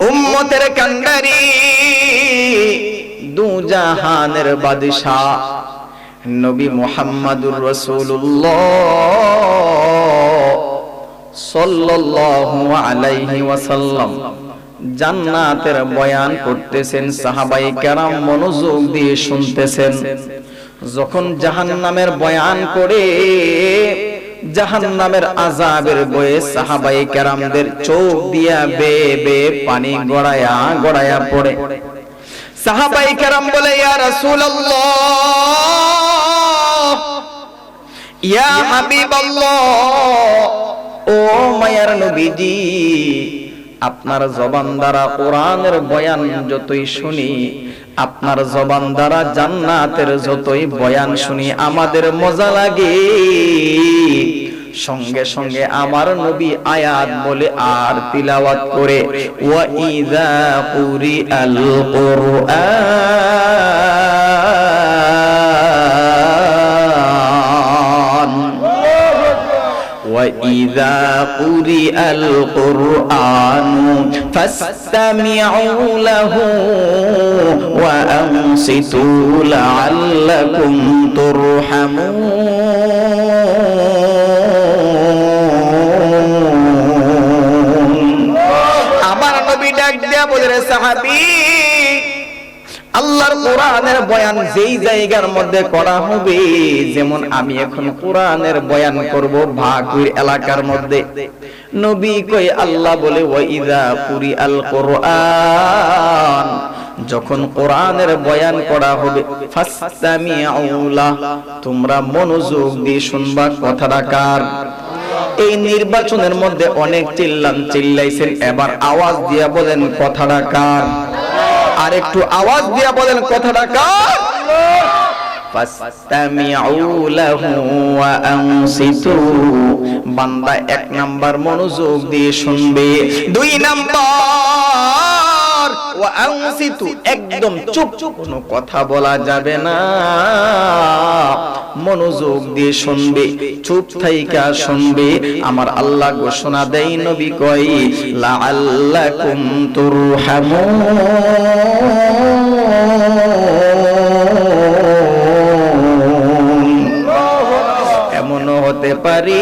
উম্মতের কান্ডারি, দু জাহানের বাদশা নবী মুহাম্মদুর রাসূলুল্লাহ সাল্লাল্লাহু আলাইহি ওয়াসাল্লাম জান্নাতের বয়ান করতেছেন। সাহাবায়ে কেরাম মনোযোগ দিয়ে শুনতেছেন। যখন জাহান্নামের বয়ান করে, জাহান্নামের আযাবের বয়ে সাহাবায়ে কেরামদের চোখ দিয়া বেয়ে বেয়ে পানি গড়ায়া গড়ায়া পড়ে। সাহাবায়ে কেরাম বলে, ইয়া রাসূলুল্লাহ, ইয়া হাবিবাল্লাহ, ও মায়ার নবীজি, আপনার জবান দ্বারা কোরআনের বয়ান যতই শুনি, আপনার জবান দ্বারা জান্নাতের যতই বয়ান শুনি, আমাদের মজা লাগে। সঙ্গে সঙ্গে আমার নবী আয়াত বলে আর তিলাওয়াত করে, ওয়া ইযা কুরিআল কুরআন وَإِذَا قُرِئَ الْقُرْآنُ فَاسْتَمِعُوا لَهُ وَأَنصِتُوا لَعَلَّكُمْ تُرْحَمُونَ। আমার নবী ডাক দিয়া বলে, রে সাহাবী, আল্লাহর কোরআনের বয়ান যেই জায়গার মধ্যে করা হবে, যেমন আমি এখন কোরআনের বয়ান করব ভাকুর এলাকার মধ্যে, নবী কই আল্লাহ বলে, ওয়া ইযা কুরিআল কুরআন, যখন কোরআনের বয়ান করা হবে, ফাসতামিউ লাহ, তোমরা মনোযোগ দিয়ে শুনবা। কথাটা কার? এই নির্বাচনের মধ্যে অনেক চিল্লাইছেন, এবার আওয়াজ দিয়া বলেন কথাটা কার? আর একটু আওয়াজ দিয়া বলেন কথাটা কার? ফাসতামিউ লাহু ওয়া আনসিতু, বান্দা এক নাম্বার মনোযোগ দিয়ে শুনবে, দুই নাম্বার ওয়া আনসিতু, একদম চুপ, কোনো কথা বলা যাবে না, মনোযোগ দিয়ে শুনবে, চুপ থাইকা শুনবে। আমার আল্লাহ ঘোষণা দেয়, নবী কয়, লাআল্লাকুম তুরহামুন, এমনও হতে পারে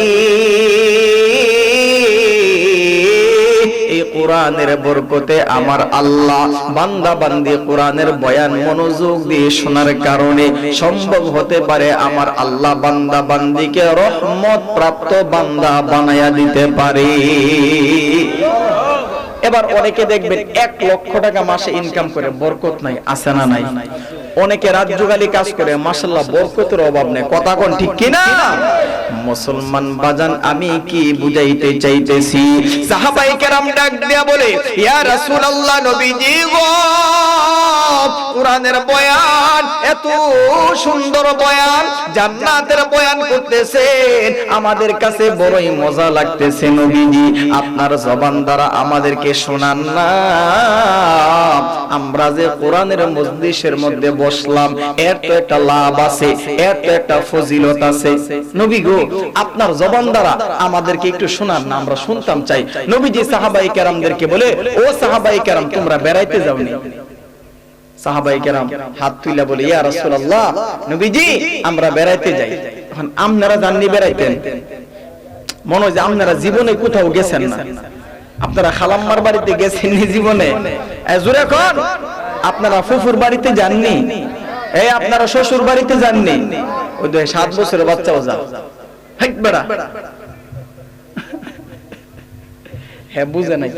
এই কোরআনের বরকতে আমার আল্লাহ বান্দা বান্দি কোরআনের বয়ান মনোযোগ দিয়ে শোনার কারণে সম্ভব হতে পারে আমার আল্লাহ বান্দা বান্দিকে রহমত প্রাপ্ত বান্দা বানায়া দিতে পারে। এবার অনেকে দেখবেন 1 লক্ষ টাকা মাসে ইনকাম করে, বরকত নাই, আছে না নাই? অনেকে রাত জোগালি কাজ করে, মাশাআল্লাহ বরকতের অভাব নেই। কথা কোন ঠিক কিনা? মুসলমান বাজান, আমি কি বুঝাইতে চাইতেছি? সাহাবায়ে কেরাম ডাক দিয়া বলে, ইয়া রাসূলুল্লাহ, নবীজি গো, কোরআনের বয়ান, এত সুন্দর বয়ান, জান্নাতের বয়ান করতেছেন, আমাদের কাছে বড়ই মজা লাগতেছে। নবীজি, আপনার জবান দ্বারা আমাদেরকে শোনান না। আমরা যে কোরআনের মজলিসের মধ্যে বসলাম, এর তো একটা লাভ আছে, এর তো একটা ফজিলত আছে। নবী গো, আপনার জবান দ্বারা আমাদেরকে একটু শোনান না, আমরা শুনতাম চাই। নবীজি সাহাবায়ে কেরামদেরকে বলে, ও সাহাবায়ে কেরাম, তোমরা বেড়াইতে যাওনি? সাহাবায়ে কেরাম হাত তুলে বলে, ইয়া রাসূলুল্লাহ, নবীজি, আমরা বেড়াইতে যাই। এখন আপনারা জাননি বেড়াইতেন? মনে হয় যে আপনারা জীবনে কোথাও গেছেন না। আপনারা খালাম্মার বাড়িতে গেছেন জীবনে? জোরে কোন? আপনারা ফুফুর বাড়িতে যাননি? এই আপনারা শ্বশুর বাড়িতে যাননি? ওই 7 বছরের বাচ্চাও যা বেড়া, হ্যাঁ বুঝে নাই,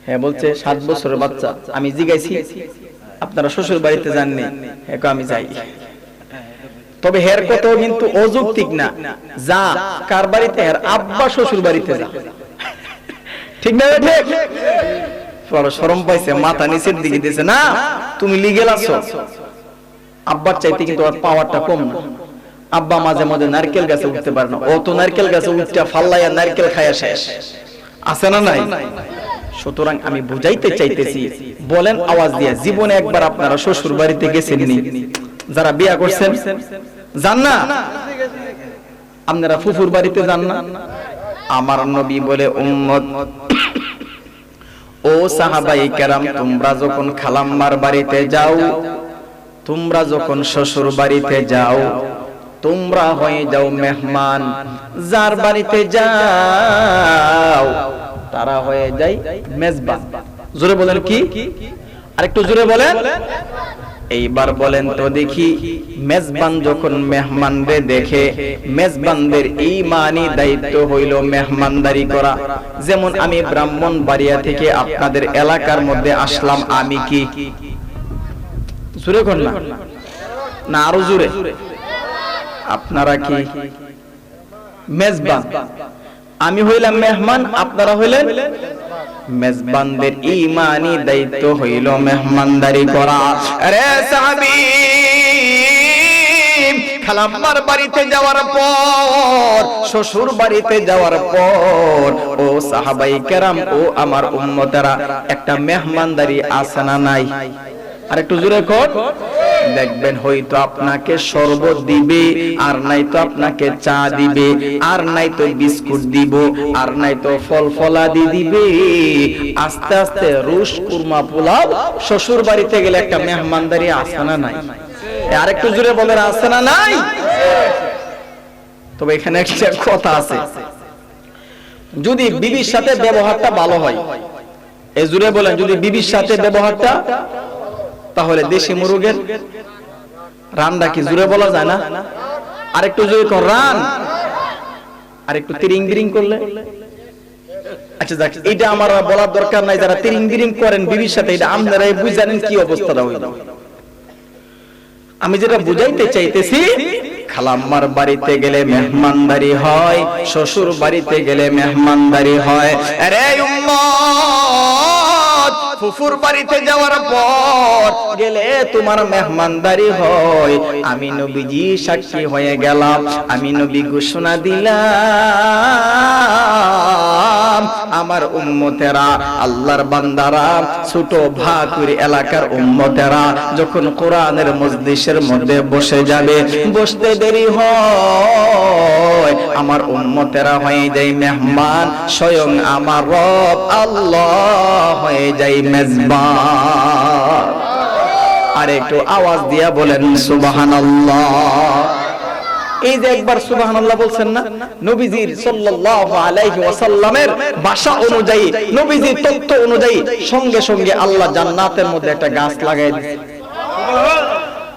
হ্যাঁ বলছে 7 বছরের বাচ্চা। আমি জিজ্ঞাসি, আপনারা শ্বশুর বাড়িতে যাননি? হ্যাঁ, আমি যাই। তবে হের কথাও কিন্তু অযৌক্তিক না। যা কার বাড়িতে? হের আব্বা শ্বশুর বাড়িতে যা, ঠিক না? ঠিক। শরম পাইছে, মাথা নিচের দিকে দিয়েছে, না তুমি লিগেল আছো। আব্বার চাইতে কিন্তু ওর পাওয়ারটা কম না। আব্বা মাঝে মাঝে নারকেল গাছে উঠতে পারে না, ও তো নারকেল গাছে উঠতে ফাল্লাইয়া নারকেল খায়া শেষ, আছে না নাই? সুতরাং আমি বুঝাইতে চাইতেছি, বলেন আওয়াজ দিয়া, জীবনে একবার আপনারা শ্বশুর বাড়িতে গেছেননি? যারা বিয়া করছেন যান না? আপনারা ফুফুর বাড়িতে যান না? আমার নবী বলে, উম্মত ও সাহাবায়ে কেরাম, তোমরা যখন খালাম্মার বাড়িতে যাও, তোমরা যখন শ্বশুর বাড়িতে যাও, তোমরা হয়ে যাও মেহমান। যার বাড়িতে যাও তারা হয়ে যায় মেজবান। জোরে বলেন কি? আরেকটু জোরে বলেন। এইবার বলেন তো দেখি, মেজবান যখন মেহমানদের দেখে, মেজবানদের ঈমানি দায়িত্ব হইল মেহমানদারি করা। যেমন আমি ব্রাহ্মণবাড়িয়া থেকে আপনাদের এলাকার মধ্যে আসলাম, আমি কি জোরে কোন না আরো জোরে? আপনারা কি মেজবান? আমি হইলাম মেহমান, আপনারা হইলেন মেজবানদের ঈমানি দায়িত্ব হইল মেহমানদারি করা। আরে সাহাবী, খালাম্মার বাড়িতে যাওয়ার পর, শ্বশুর বাড়িতে যাওয়ার পর, ও সাহাবায়ে কেরাম, ও আমার উম্মতেরা, একটা মেহমানদারি আছে না নাই? আরেকটু জোরে কর। দেখবেন হয়তো আপনাকে শরবত দিবে, আর নাই তো আপনাকে চা দিবে, আর নাই তো বিস্কুট দিব, আর নাই তো ফল ফলাদি দিবে। আস্তে আস্তে রুশ কুরমা পোলাও। শ্বশুর বাড়িতে গেলে একটা মেহমানদারি আছে না নাই? আরেকটু জোরে বলেন, আছে না নাই? তবে এখানে একটা কথা আছে, যদি বিবির সাথে ব্যবহারটা ভালো হয়, এই জোরে বলেন, যদি বিবির সাথে ব্যবহারটা, তাহলে দেশি মুরগের রান্না কি জোরে বলা যায় না? আরেকটু জোরে কর, রান। আরেকটু তিরিং বিরিং করলে, আচ্ছা যাক, এটা আমার বলার দরকার নাই। যারা তিরিং বিরিং করেন বিবির সাথে, এটা আপনারাই বুঝানেন কি অবস্থাটা হইল। আমি যেটা বুঝাইতে চাইতেছি, খালাম্মার বাড়িতে গেলে মেহমানদারি হয়, শ্বশুর বাড়িতে গেলে মেহমানদারি হয়। আরে উম্মত, ফুফুর বাড়িতে যাওয়ার পর গেলে তোমার মেহমানদারি হয়। আমি নবীজি সাক্ষী হয়ে গেলাম, আমি নবী ঘোষণা দিলাম, আমার উম্মতেরা, আল্লাহর বান্দারা, ছোট ভাকুর এলাকার উম্মতেরা যখন কোরআনের মজলিসের মধ্যে বসে যাবে, বসতে দেরি হয়, আমার উম্মতেরা হয়ে যায় মেহমান, স্বয়ং আমার রব আল্লাহ হয়ে যায় মেজবান। আর একটু আওয়াজ দিয়া বলেন সুবহানাল্লাহ। এই যে একবার সুবহানাল্লাহ বলছেন না, নবীজির সাল্লাল্লাহু আলাইহি ওয়াসাল্লামের ভাষা অনুযায়ী, নবীজির তথ্য অনুযায়ী, সঙ্গে সঙ্গে আল্লাহ জান্নাতের মধ্যে একটা গাছ লাগাই দিয়েছে,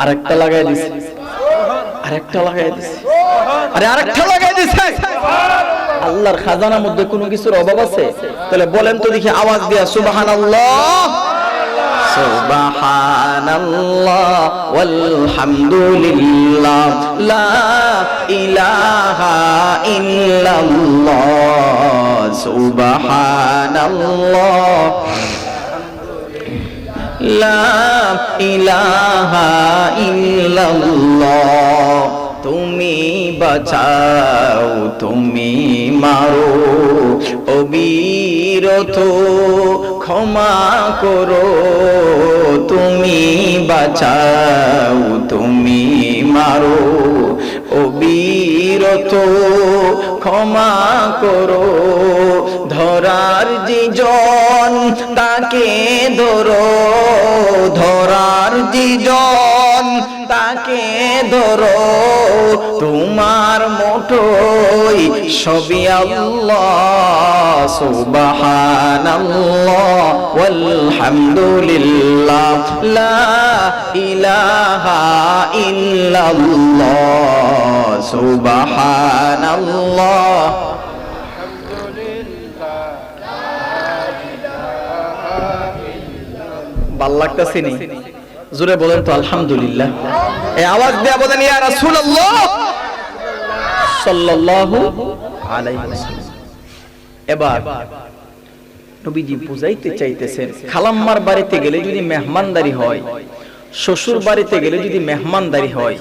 আরেকটা লাগাই দিয়েছে, আরেকটা লাগাই দিয়েছে, আরে আরেকটা লাগাই দিয়েছে। আল্লাহর খাজানার মধ্যে কোনো কিছুর অভাব আছে? তাহলে বলেন তো দেখি আওয়াজ দিয়া সুবহানাল্লাহ। সুবহানাল্লাহ ওয়ালহামদুলিল্লাহ লা ইলাহা ইল্লাল্লাহ সুবহানাল্লাহ লা ইলাহা ইল্লাল্লাহ। তুমি বাঁচাও, তুমি মারো, অবিরত ক্ষমা করো। তুমি বাঁচাও, তুমি মারো, অবিরত ক্ষমা করো। ধরার যেজন তাকে ধরো, ধরার যেজন তাকে ধরো। তোমার মোটই সবই আল্লাহ। সুবহানাল্লাহ ওয়ালহামদুলিল্লাহ লা ইলাহা ইল্লাল্লাহ সুবহানাল্লাহ। ভাল লাগতেছে নি? জোরে বলেন তো আলহামদুলিল্লাহ। এই আওয়াজ দিয়ে বলেন ইয়া রাসূলুল্লাহ সাল্লাল্লাহু আলাইহি ওয়াসাল্লাম। এবার নবীজি বুঝাইতে চাইতেছেন, খালাম্মার বাড়িতে গেলে যদি মেহমানদারি হয়, শ্বশুর বাড়িতে গেলে যদি মেহমানদারি হয়,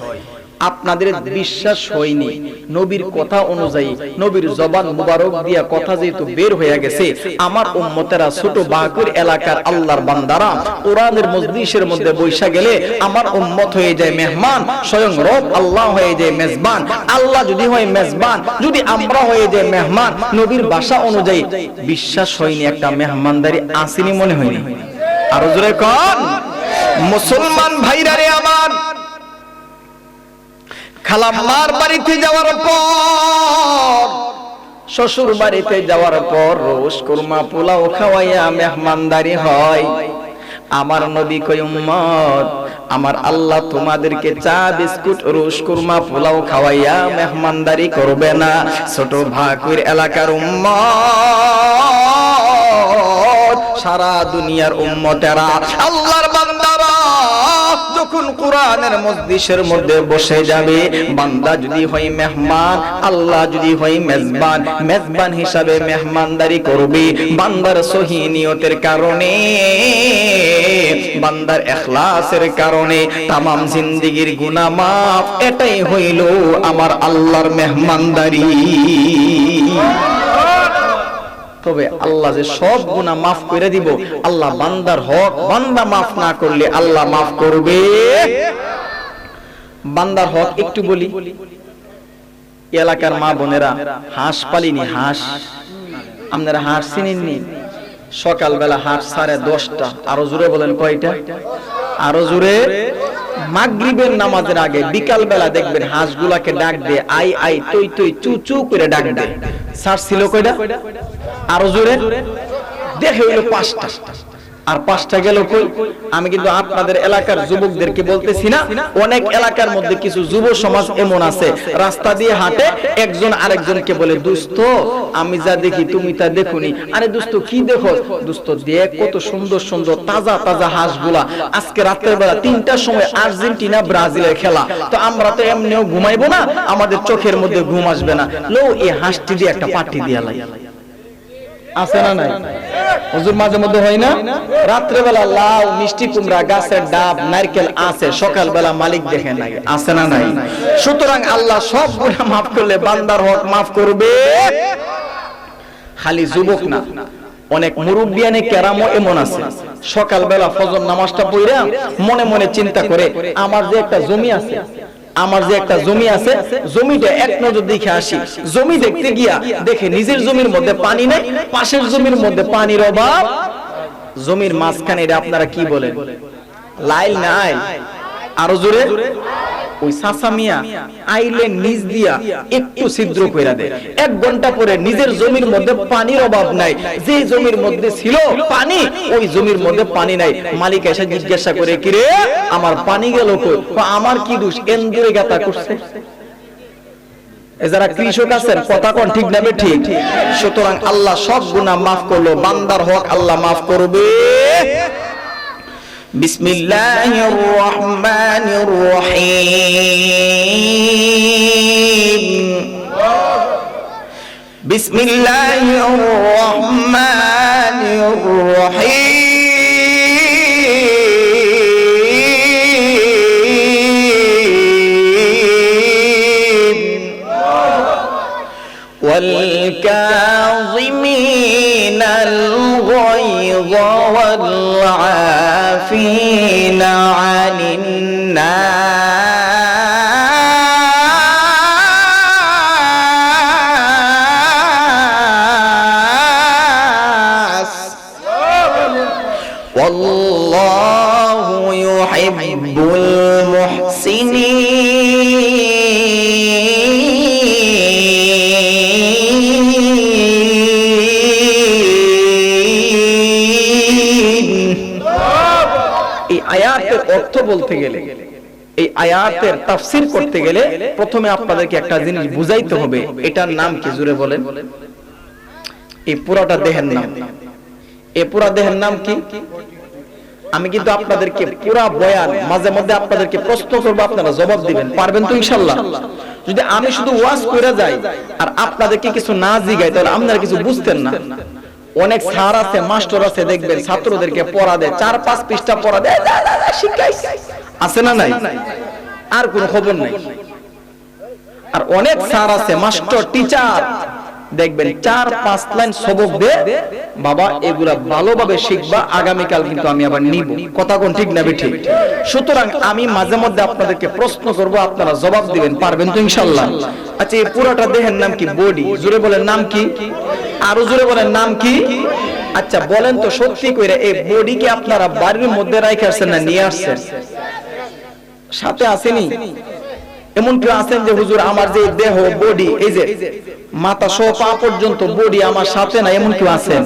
আপনাদের বিশ্বাস হয়নি নবীর কথা অনুযায়ী নবীর জবান মুবারক দিয়া কথা যেহেতু বের হয়ে গেছে, আমার উম্মতেরা ছোট বাকুর এলাকার আল্লাহর বান্দারা কোরআনের মজলিসের মধ্যে বৈশা গেলে আমার উম্মত হয়ে যায় মেহমান, স্বয়ং রব আল্লাহ হয়ে যায় মেজবান। আল্লাহ যদি হয় মেজবান, যদি আমরা হয়ে যায় মেহমান, নবীর ভাষা অনুযায়ী বিশ্বাস হয়নি একটা মেহমানদারি আসেনি মনে হয়নি? আরো জোরে কোন মুসলমান ভাইরা রে আমার, খালাম্মার বাড়িতে যাওয়ার পর, শ্বশুর বাড়িতে যাওয়ার পর রোজ কুরমা পোলাও খাওয়াইয়া মেহমানদারি হয়। আমার নবী কই উম্মত, আমার আল্লাহ তোমাদেরকে চা বিস্কুট রোজ কুরমা পোলাও খাওয়াইয়া মেহমানদারি করবে না? ছোট ভাকুর এলাকার উম্মত, সারা দুনিয়ার উম্মতেরা, আল্লাহর বান্দারা যখন কোরআনের মজলিসের মধ্যে বসে যাবে, বান্দা যদি হয় মেহমান, আল্লাহ যদি হয় মেজবান, মেজবান হিসাবে মেহমানদারি করবে। বান্দার সহি নিয়তের কারণে, বান্দার ইখলাসের কারণে তামাম জিন্দেগীর গুনাহ মাফ। এটাই হইল আমার আল্লাহর মেহমানদারি। তবে আল্লাহ যে সব গুনাহ মাফ করে দিব, আল্লাহ বান্দার হক বান্দা মাফ না করলে আল্লাহ মাফ করবে। বান্দার হক একটু বলি, এলাকার মা বোনেরা হাঁস পালিনি, হাঁস আপনারা হাঁস চিনেননি? সকালবেলা হাঁস 10:30, আরো জোরে বলেন কয়টা? আরো জোরে। মাগরিবের নামাজের আগে বিকাল বেলা দেখবেন হাঁসগুলাকে ডাক দে, আই আই তুই তুই চু চু করে ডাক দে। সার ছিল কয়টা? আরো জোরে। দেখে হইলো 5টা, আর 5টা গেল কই? আমি কিন্তু আপনাদের এলাকার যুবকদেরকে বলতেছি না, অনেক এলাকার মধ্যে কিছু যুব সমাজ এমন আছে রাস্তা দিয়ে হাঁটে, একজন আরেকজনকে বলে দোস্ত আমি যা দেখি তুমি তা দেখুনি। আরে দোস্ত কি দেখো? দোস্ত দেখ কত সুন্দর সুন্দর তাজা তাজা হাঁসগুলা, আজকে রাতের বেলা 3টার সময় আর্জেন্টিনা ব্রাজিলের খেলা, তো আমরা তো এমনিও ঘুমাইবো না, আমাদের চোখের মধ্যে ঘুম আসবে না, লো এই হাঁসটি দিয়ে একটা পার্টি দিয়া লাই। আছে না নাই? হুজুর মাঝে মধ্যে হয় না? রাত্রে বেলা লাউ মিষ্টি কুমড়া গাছের ডাব নারকেল আছে, সকাল বেলা মালিক দেখে নাই। আছে না নাই? সুতরাং আল্লাহ সব গুনাহ মাফ করলে বান্দার হক মাফ করবে। খালি যুবক না, অনেক মুরব্বিয়ানে কেরামও এমন আছে, সকাল বেলা ফজর নামাজটা পড়া মনে মনে চিন্তা করে আমার যে একটা জমি আছে, আমার যে একটা জমি আছে, জমিটা এক নজর দেখে আসি। জমি দেখতে গিয়া দেখে নিজের জমির মধ্যে পানি নাই, পাশের জমির মধ্যে পানির অভাব। জমির মাঝখানে এটা আপনারা কি বলেন? লাইল নাই? আরো জোরে। ওই চাচা মিয়া আইলে নিজ দিয়া একটু ছিদ্র কইরা দেয়, 1 ঘন্টা পরে নিজের জমির মধ্যে পানির অভাব নাই, যে জমির মধ্যে ছিল পানি ওই জমির মধ্যে পানি নাই। মালিক এসে জিজ্ঞাসা করে কিরে আমার পানি গেল কই? আমার কি দোষ, এন্দুরে গাতা করছে। যারা কৃষক আছেন কথা কোন ঠিক না ঠিক? সুতরাং আল্লাহ সব গুনাহ মাফ করলো, বান্দার হক আল্লাহ মাফ করবে। বিসমিল্লাহির রহমানির রহিম, বিসমিল্লাহির রহমানির রহিম, ওয়াল কাযিমিনাল গায়য ওয়াল আফিনা আনিন নাস ওয়াল্লাহু ইউহিব্বুল আয়াতের অর্থ বলতে গেলে, এই আয়াতের তাফসীর করতে গেলে প্রথমে আপনাদেরকে একটা জিনিস বুঝাইতে হবে। এটার নাম কি জোরে বলেন? এই পুরাটা দেহের নাম, এই পুরা দেহের নাম কি? আমি কিন্তু আপনাদেরকে পুরা বয়ান মাঝে মধ্যে আপনাদেরকে প্রশ্ন করব, আপনারা জবাব দিবেন, পারবেন তো ইনশাআল্লাহ? যদি আমি শুধু ওয়াজ করে যাই আর আপনাদেরকে কিছু না জিগাই তাহলে আপনারা কিছু বুঝতেন না। অনেক স্যার আছে, মাস্টার আছে, দেখবেন ছাত্রদেরকে পড়া দেয়, 4-5 পৃষ্ঠা পড়া দেয়, শিখাই আছে না নাই? আর কোনো খবর নাই। আর অনেক স্যার আছে, মাস্টার টিচার, দেখবেন 4-5 লাইন সবক দে, বাবা এগুলা ভালোভাবে শিখবা, আগামীকাল কিন্তু আমি আবার নিব। কথা কোন ঠিক না ঠিক? সুতরাং আমি মাঝে মধ্যে আপনাদেরকে প্রশ্ন করব, আপনারা জবাব দিবেন, পারবেন তো ইনশাআল্লাহ? আচ্ছা, এই পুরোটা দেহের নাম কি? বডি। জোরে বলেন নাম কি? আরো জোরে বলেন নাম কি? আচ্ছা বলেন তো সত্যি কইরা, এই বডি কি আপনারা বাড়ির মধ্যে রাখে আসছেন না নিয়ে আসছেন? সাথে আসেনি? এমন কেউ আছেন যে হুজুর আমার যে দেহ বডি, এই যে মাথা সহ পা পর্যন্ত বডি আমার সাথে না, এমন কেউ আছেন?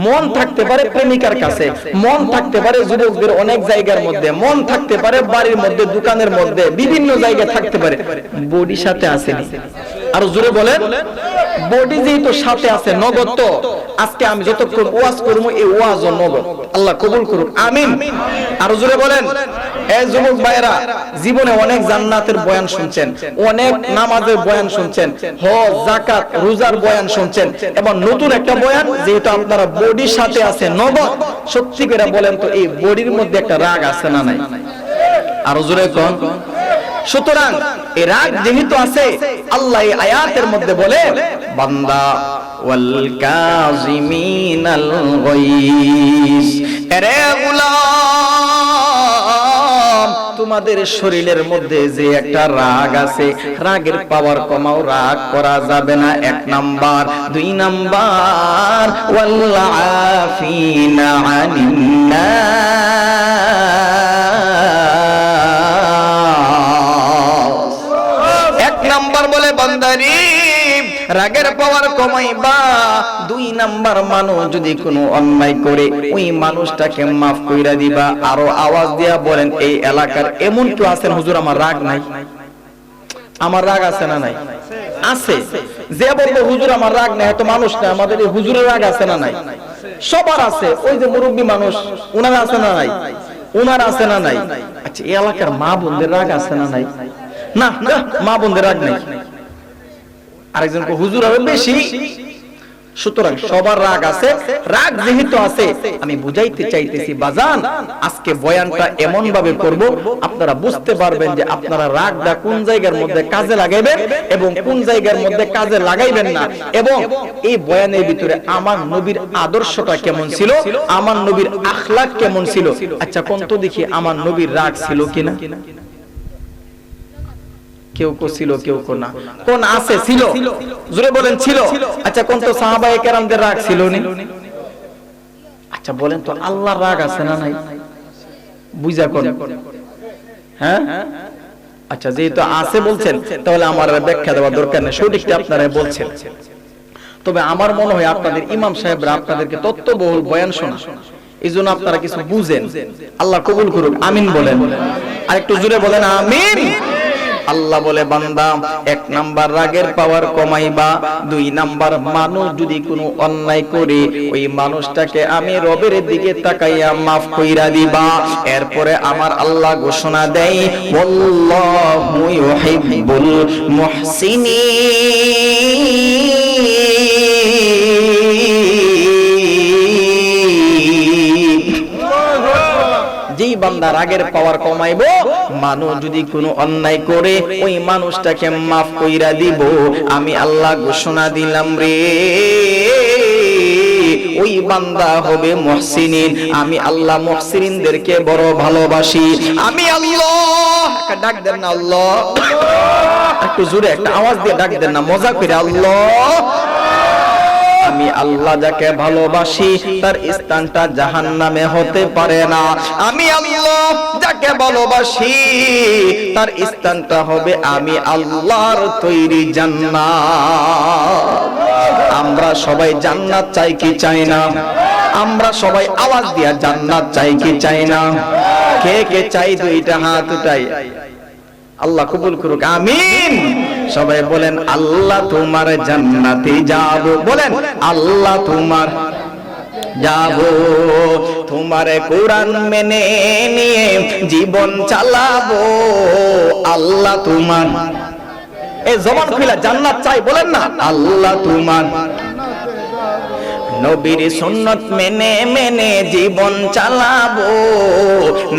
মন থাকতে পারে প্রেমিকার কাছে, মন থাকতে পারে যুবকদের অনেক জায়গার মধ্যে, মন থাকতে পারে বাড়ির মধ্যে, দোকানের মধ্যে, বিভিন্ন জায়গায় থাকতে পারে, বডি সাথে আসেনি। আর জোরে বলেন, বডি যেহেতু সাথে আছে, নগদ তো। আজকে আমি যতক্ষণ ওয়াজ করব, এই ওয়াজও নগদ। আল্লাহ কবুল করুক, আমিন। আর জোরে বলেন। এই যুবক ভাইরা, জীবনে অনেক জান্নাতের বয়ান শুনছেন, অনেক নামাজের বয়ান শুনছেন, হজ যাকাত রোজার বয়ান শুনছেন, এবং নতুন একটা বয়ান, যেহেতু আপনারা বডির সাথে আছে নগদ, সত্যি করে বলেন তো এই বডির মধ্যে একটা রাগ আছে না নাই? আর জোরে কোন? সুতরাং এই রাগ যেহেতু আছে, আল্লাহ এই আয়াতের মধ্যে বলে, বান্দা ওয়াল কাযিমিনাল গায়জ, আরে গোলাম, তোমাদের শরীরের মধ্যে যে একটা রাগ আছে, রাগের পাওয়ার কমাও, রাগ করা যাবে না, 1 নাম্বার। 2 নাম্বার, ওয়াল আফিনা আনিন নাস। 1 নাম্বার বলে বান্দারি রাগের পাওয়ার কমাইবা। 2 নাম্বার, মানুষ যদি কোনো অন্যায় করে ওই মানুষটাকে মাফ কইরা দিবা। আরো আওয়াজ দিয়া বলেন, এই এলাকার এমন কেউ আছেন হুজুর আমার রাগ নাই? আমার রাগ আছে না নাই? আছে। যে বলবো হুজুর আমার রাগ নাই, এত মানুষ না, আমাদের এই হুজুরের রাগ আছে না নাই? সবার আছে। ওই যে মুরব্বী মানুষ, উনার আছে না নাই? উনার আছে না নাই? আচ্ছা, এই এলাকার মা বোনদের রাগ আছে না নাই? না, মা বোনদের রাগ নাই। আরেকজন হুজুর হবে বেশি। সুতরাং সবার রাগ আছে। রাগ যেহেতু আছে, আমি বুঝাইতে চাইতেছি বাজান, আজকে বয়ানটা এমন ভাবে করব আপনারা বুঝতে পারবেন যে আপনারা রাগটা কোন জায়গার মধ্যে কাজে লাগাইবেন এবং কোন জায়গার মধ্যে কাজে লাগাইবেন না। এবং এই বয়ানের ভিতরে আমার নবীর আদর্শটা কেমন ছিল, আমার নবীর আখলাক কেমন ছিল। আচ্ছা কোন তো দেখি আমার নবীর রাগ ছিল কিনা? কেউ কো ছিল, কেউ কো না। কোন আছে? ছিল। জোরে বলেন ছিল। আচ্ছা কোন তো সাহাবায়ে কেরামদের রাগ ছিল নি? আচ্ছা বলেন তো আল্লাহর রাগ আছে না নাই? বুঝা কোন? হ্যাঁ, আচ্ছা যেহেতু আছে বলছেন, তাহলে আমার ব্যাখ্যা দেওয়ার দরকার নেই, সঠিকটা আপনারা বলছেন। তবে আমার মনে হয় আপনাদের ইমাম সাহেবরা আপনাদেরকে তত্ত্ববহুল বয়ান শোনা, এইজন্য আপনারা কিছু বুঝেন। আল্লাহ কবুল করুক, আমিন বলেন। আর একটু জোরে বলেন আমিন। আল্লাহ বলে, বান্দা 1 নাম্বার রাগের পাওয়ার কমাইবা। 2 নাম্বার, মানুষ যদি কোনো অন্যায় করে ওই মানুষটাকে আমি রবের দিকে তাকাইয়া মাফ কইরা দিবা। এরপরে আমার আল্লাহ ঘোষণা দেয়, ওয়াল্লাহু ইউহিব্বুল মুহসিনিন। যেই বান্দা রাগের পাওয়ার কমাইবো, মানুষ যদি কোনো অন্যায় করে ওই মানুষটাকে মাফ কইরা দিব, আমি আল্লাহ ঘোষণা দিলাম রে, ওই বান্দা হবে মুহসিনিন। আমি আল্লাহ মুহসিনিনদেরকে বড় ভালোবাসি। আমি আল্লাহ, একটা ডাক দেন না আল্লাহ, একটু জোরে একটা আওয়াজ দিয়ে ডাক দেন না, মজা করে আল্লাহ। আমি আল্লাহ যাকে ভালোবাসি তার স্থানটা জাহান্নামে হতে পারে না। আমি আল্লাহ যাকে ভালোবাসি তার স্থানটা হবে আমি আল্লাহর তৈরি জান্নাত। আমরা সবাই জান্নাত চাই কি চাই না? আমরা সবাই আওয়াজ দিয়া জান্নাত চাই কি চাই না? কে কে চাই? 2টা হাত উঠাই। আল্লাহ কবুল করুক, আমিন। সবাই বলেন, আল্লাহ তোমার জান্নাতে যাব। বলেন, আল্লাহ তোমার যাব, তোমার কোরআন মেনে নিয়ে জীবন চালাবো। আল্লাহ তোমার, এই জবান খুলে জান্নাত চাই বলেন না, আল্লাহ তোমার নবীর সুন্নত মেনে মেনে জীবন চালাবো,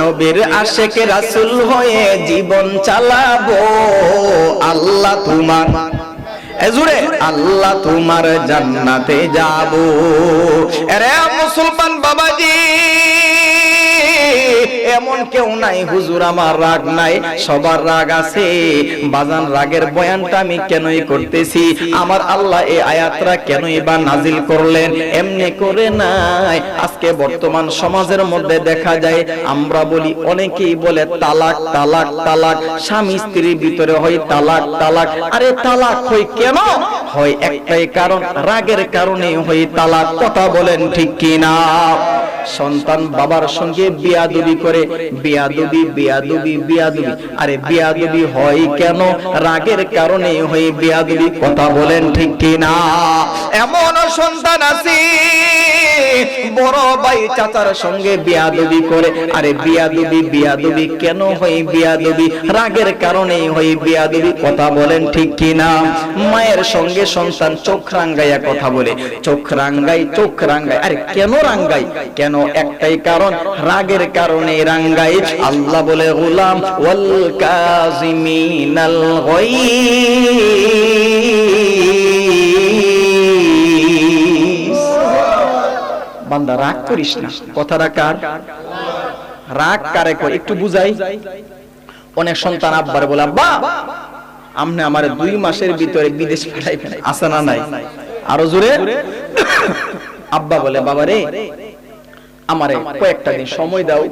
নবীর আশিক রাসূল হয়ে জীবন চালাবো। আল্লাহ তোমার এজুরে আল্লাহ তোমার জান্নাতে যাবো। আরে মুসলমান বাবাজি, এমন কেউ নাই হুজুর আমার রাগ নাই, সবার রাগ আছে। বাজান রাগের বয়ানটা আমি কেনই করতেছি, আমার আল্লাহ এই আয়াতটা কেনই বা নাজিল করলেন? এমনি করে নাই। আজকে বর্তমান সমাজের মধ্যে দেখা যায়, আমরা বলি, অনেকেই বলে তালাক তালাক তালাক, স্বামী স্ত্রীর ভিতরে হয় তালাক তালাক। আরে তালাক হয় কেন? হয় একটাই কারণ, রাগের কারণে হয় তালাক। কথা বলেন ঠিক কিনা? সন্তান বাবার সঙ্গে বিয়াদবি করে, বিয়াদবি বিয়াদবি বিয়াদবি। আরে বিয়াদবি হয় কেন? রাগের কারণে হয় বিয়াদবি। কথা বলেন ঠিক কিনা? এমন সন্তান আছে বড় ভাই চাচার সঙ্গে বিয়াদবি করে। আরে বিয়াদবি বিয়াদবি কেন হয়? বিয়াদবি রাগের কারণে হয় বিয়াদবি। কথা বলেন ঠিক কিনা? মায়ের সঙ্গে সন্তান চোখ রাঙ্গাইয়া কথা বলে, চোখ রাঙ্গাই চোখ রাঙ্গাই। আরে কেন রাঙ্গাই? কেন? একটাই কারণ, রাগের কারণে রাঙ্গাই। আল্লাহ বলে, গোলাম ওয়াল কাযিমিনাল গায়জ। বান্দা রাগ করিস না। কথাটা কার? রাগ কারে করে একটু বুঝাই। অনেক সন্তান আব্বারে বলে, আব্বা আপনি আমারে 2 মাসের ভিতরে বিদেশ পাঠাইবেন, আছে না নাই? আরো জোরে। আব্বা বলে, বাবা রে আমারে কয়েকটা দিন সময় দাও।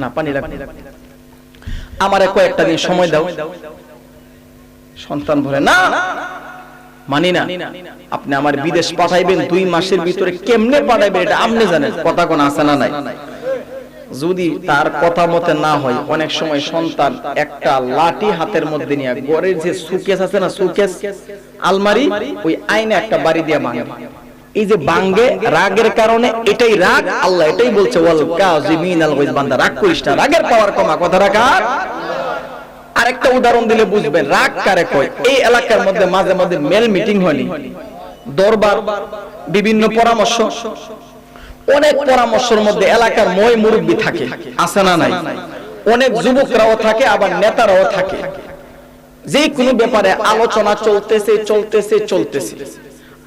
না পানি লাগবে, আমারে কয়েকটা দিন সময় দাও। সন্তান বলে, না মানি না, আপনি আমার বিদেশ পাঠাইবেন 2 মাসের ভিতরে। কেমনে পাঠাইবেন এটা আপনি জানেন। কথা কোন আছে না নাই? যদি তার কথা মতে না হয়, অনেক সময় সন্তান একটা লাঠি হাতের মধ্যে নিয়ে ঘরের যে সুকেস আছে না, সুকেস আলমারি, ওই আইনে একটা বাড়ি দিয়ে ভাঙে। এই যে ভাঙে রাগের কারণে, এটাই রাগ। আল্লাহ এটাই বলছে, ওয়াল কাযিমিনাল গায়জ। বান্দা রাগ করিস না, রাগের পাওয়ার কমা। কথা রাখার আরেকটা উদাহরণ দিলে বুঝবেন রাগ কারে কয়। এই এলাকার মধ্যে মাঝে মাঝে মেল মিটিং হয়নি, দরবার, বিভিন্ন পরামর্শ। অনেক পরামর্শের মধ্যে এলাকার মই মুরব্বী থাকে, আছে না নাই? অনেক যুবকরাও থাকে, আবার নেতারাও থাকে। যে কোনো ব্যাপারে আলোচনা চলতেছে চলতেছে চলতেছে।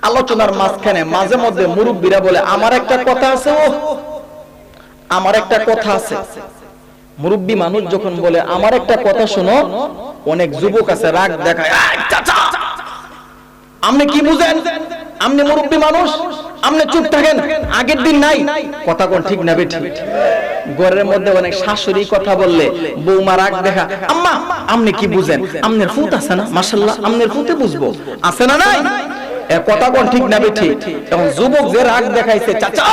আলোচনার মাঝখানে মাঝে মধ্যে মুরব্বীরা বলে, আমার একটা কথা আছে, ও আমার একটা কথা আছে। মুরব্বী মানুষ যখন বলে আমার একটা কথা শোনো, অনেক যুবক আছে রাগ দেখায়, চাচা আপনি কি বুঝেন? আপনি মুরব্বী মানুষ, আপনি চুপ থাকেন, আগের দিন নাই। কথা কোন ঠিক না বেঠিক? ঘরের মধ্যে অনেক শাশুড়ি কথা বললে বৌমা রাগ দেখা, আম্মা আপনি কি বুঝেন? আপনার ফুট আছে না, মাশাআল্লাহ আপনার ফুটে বুঝবো, আছে না নাই? কথা কোন ঠিক না বেঠিক? এখন যুবক যে রাগ দেখাইছে, চাচা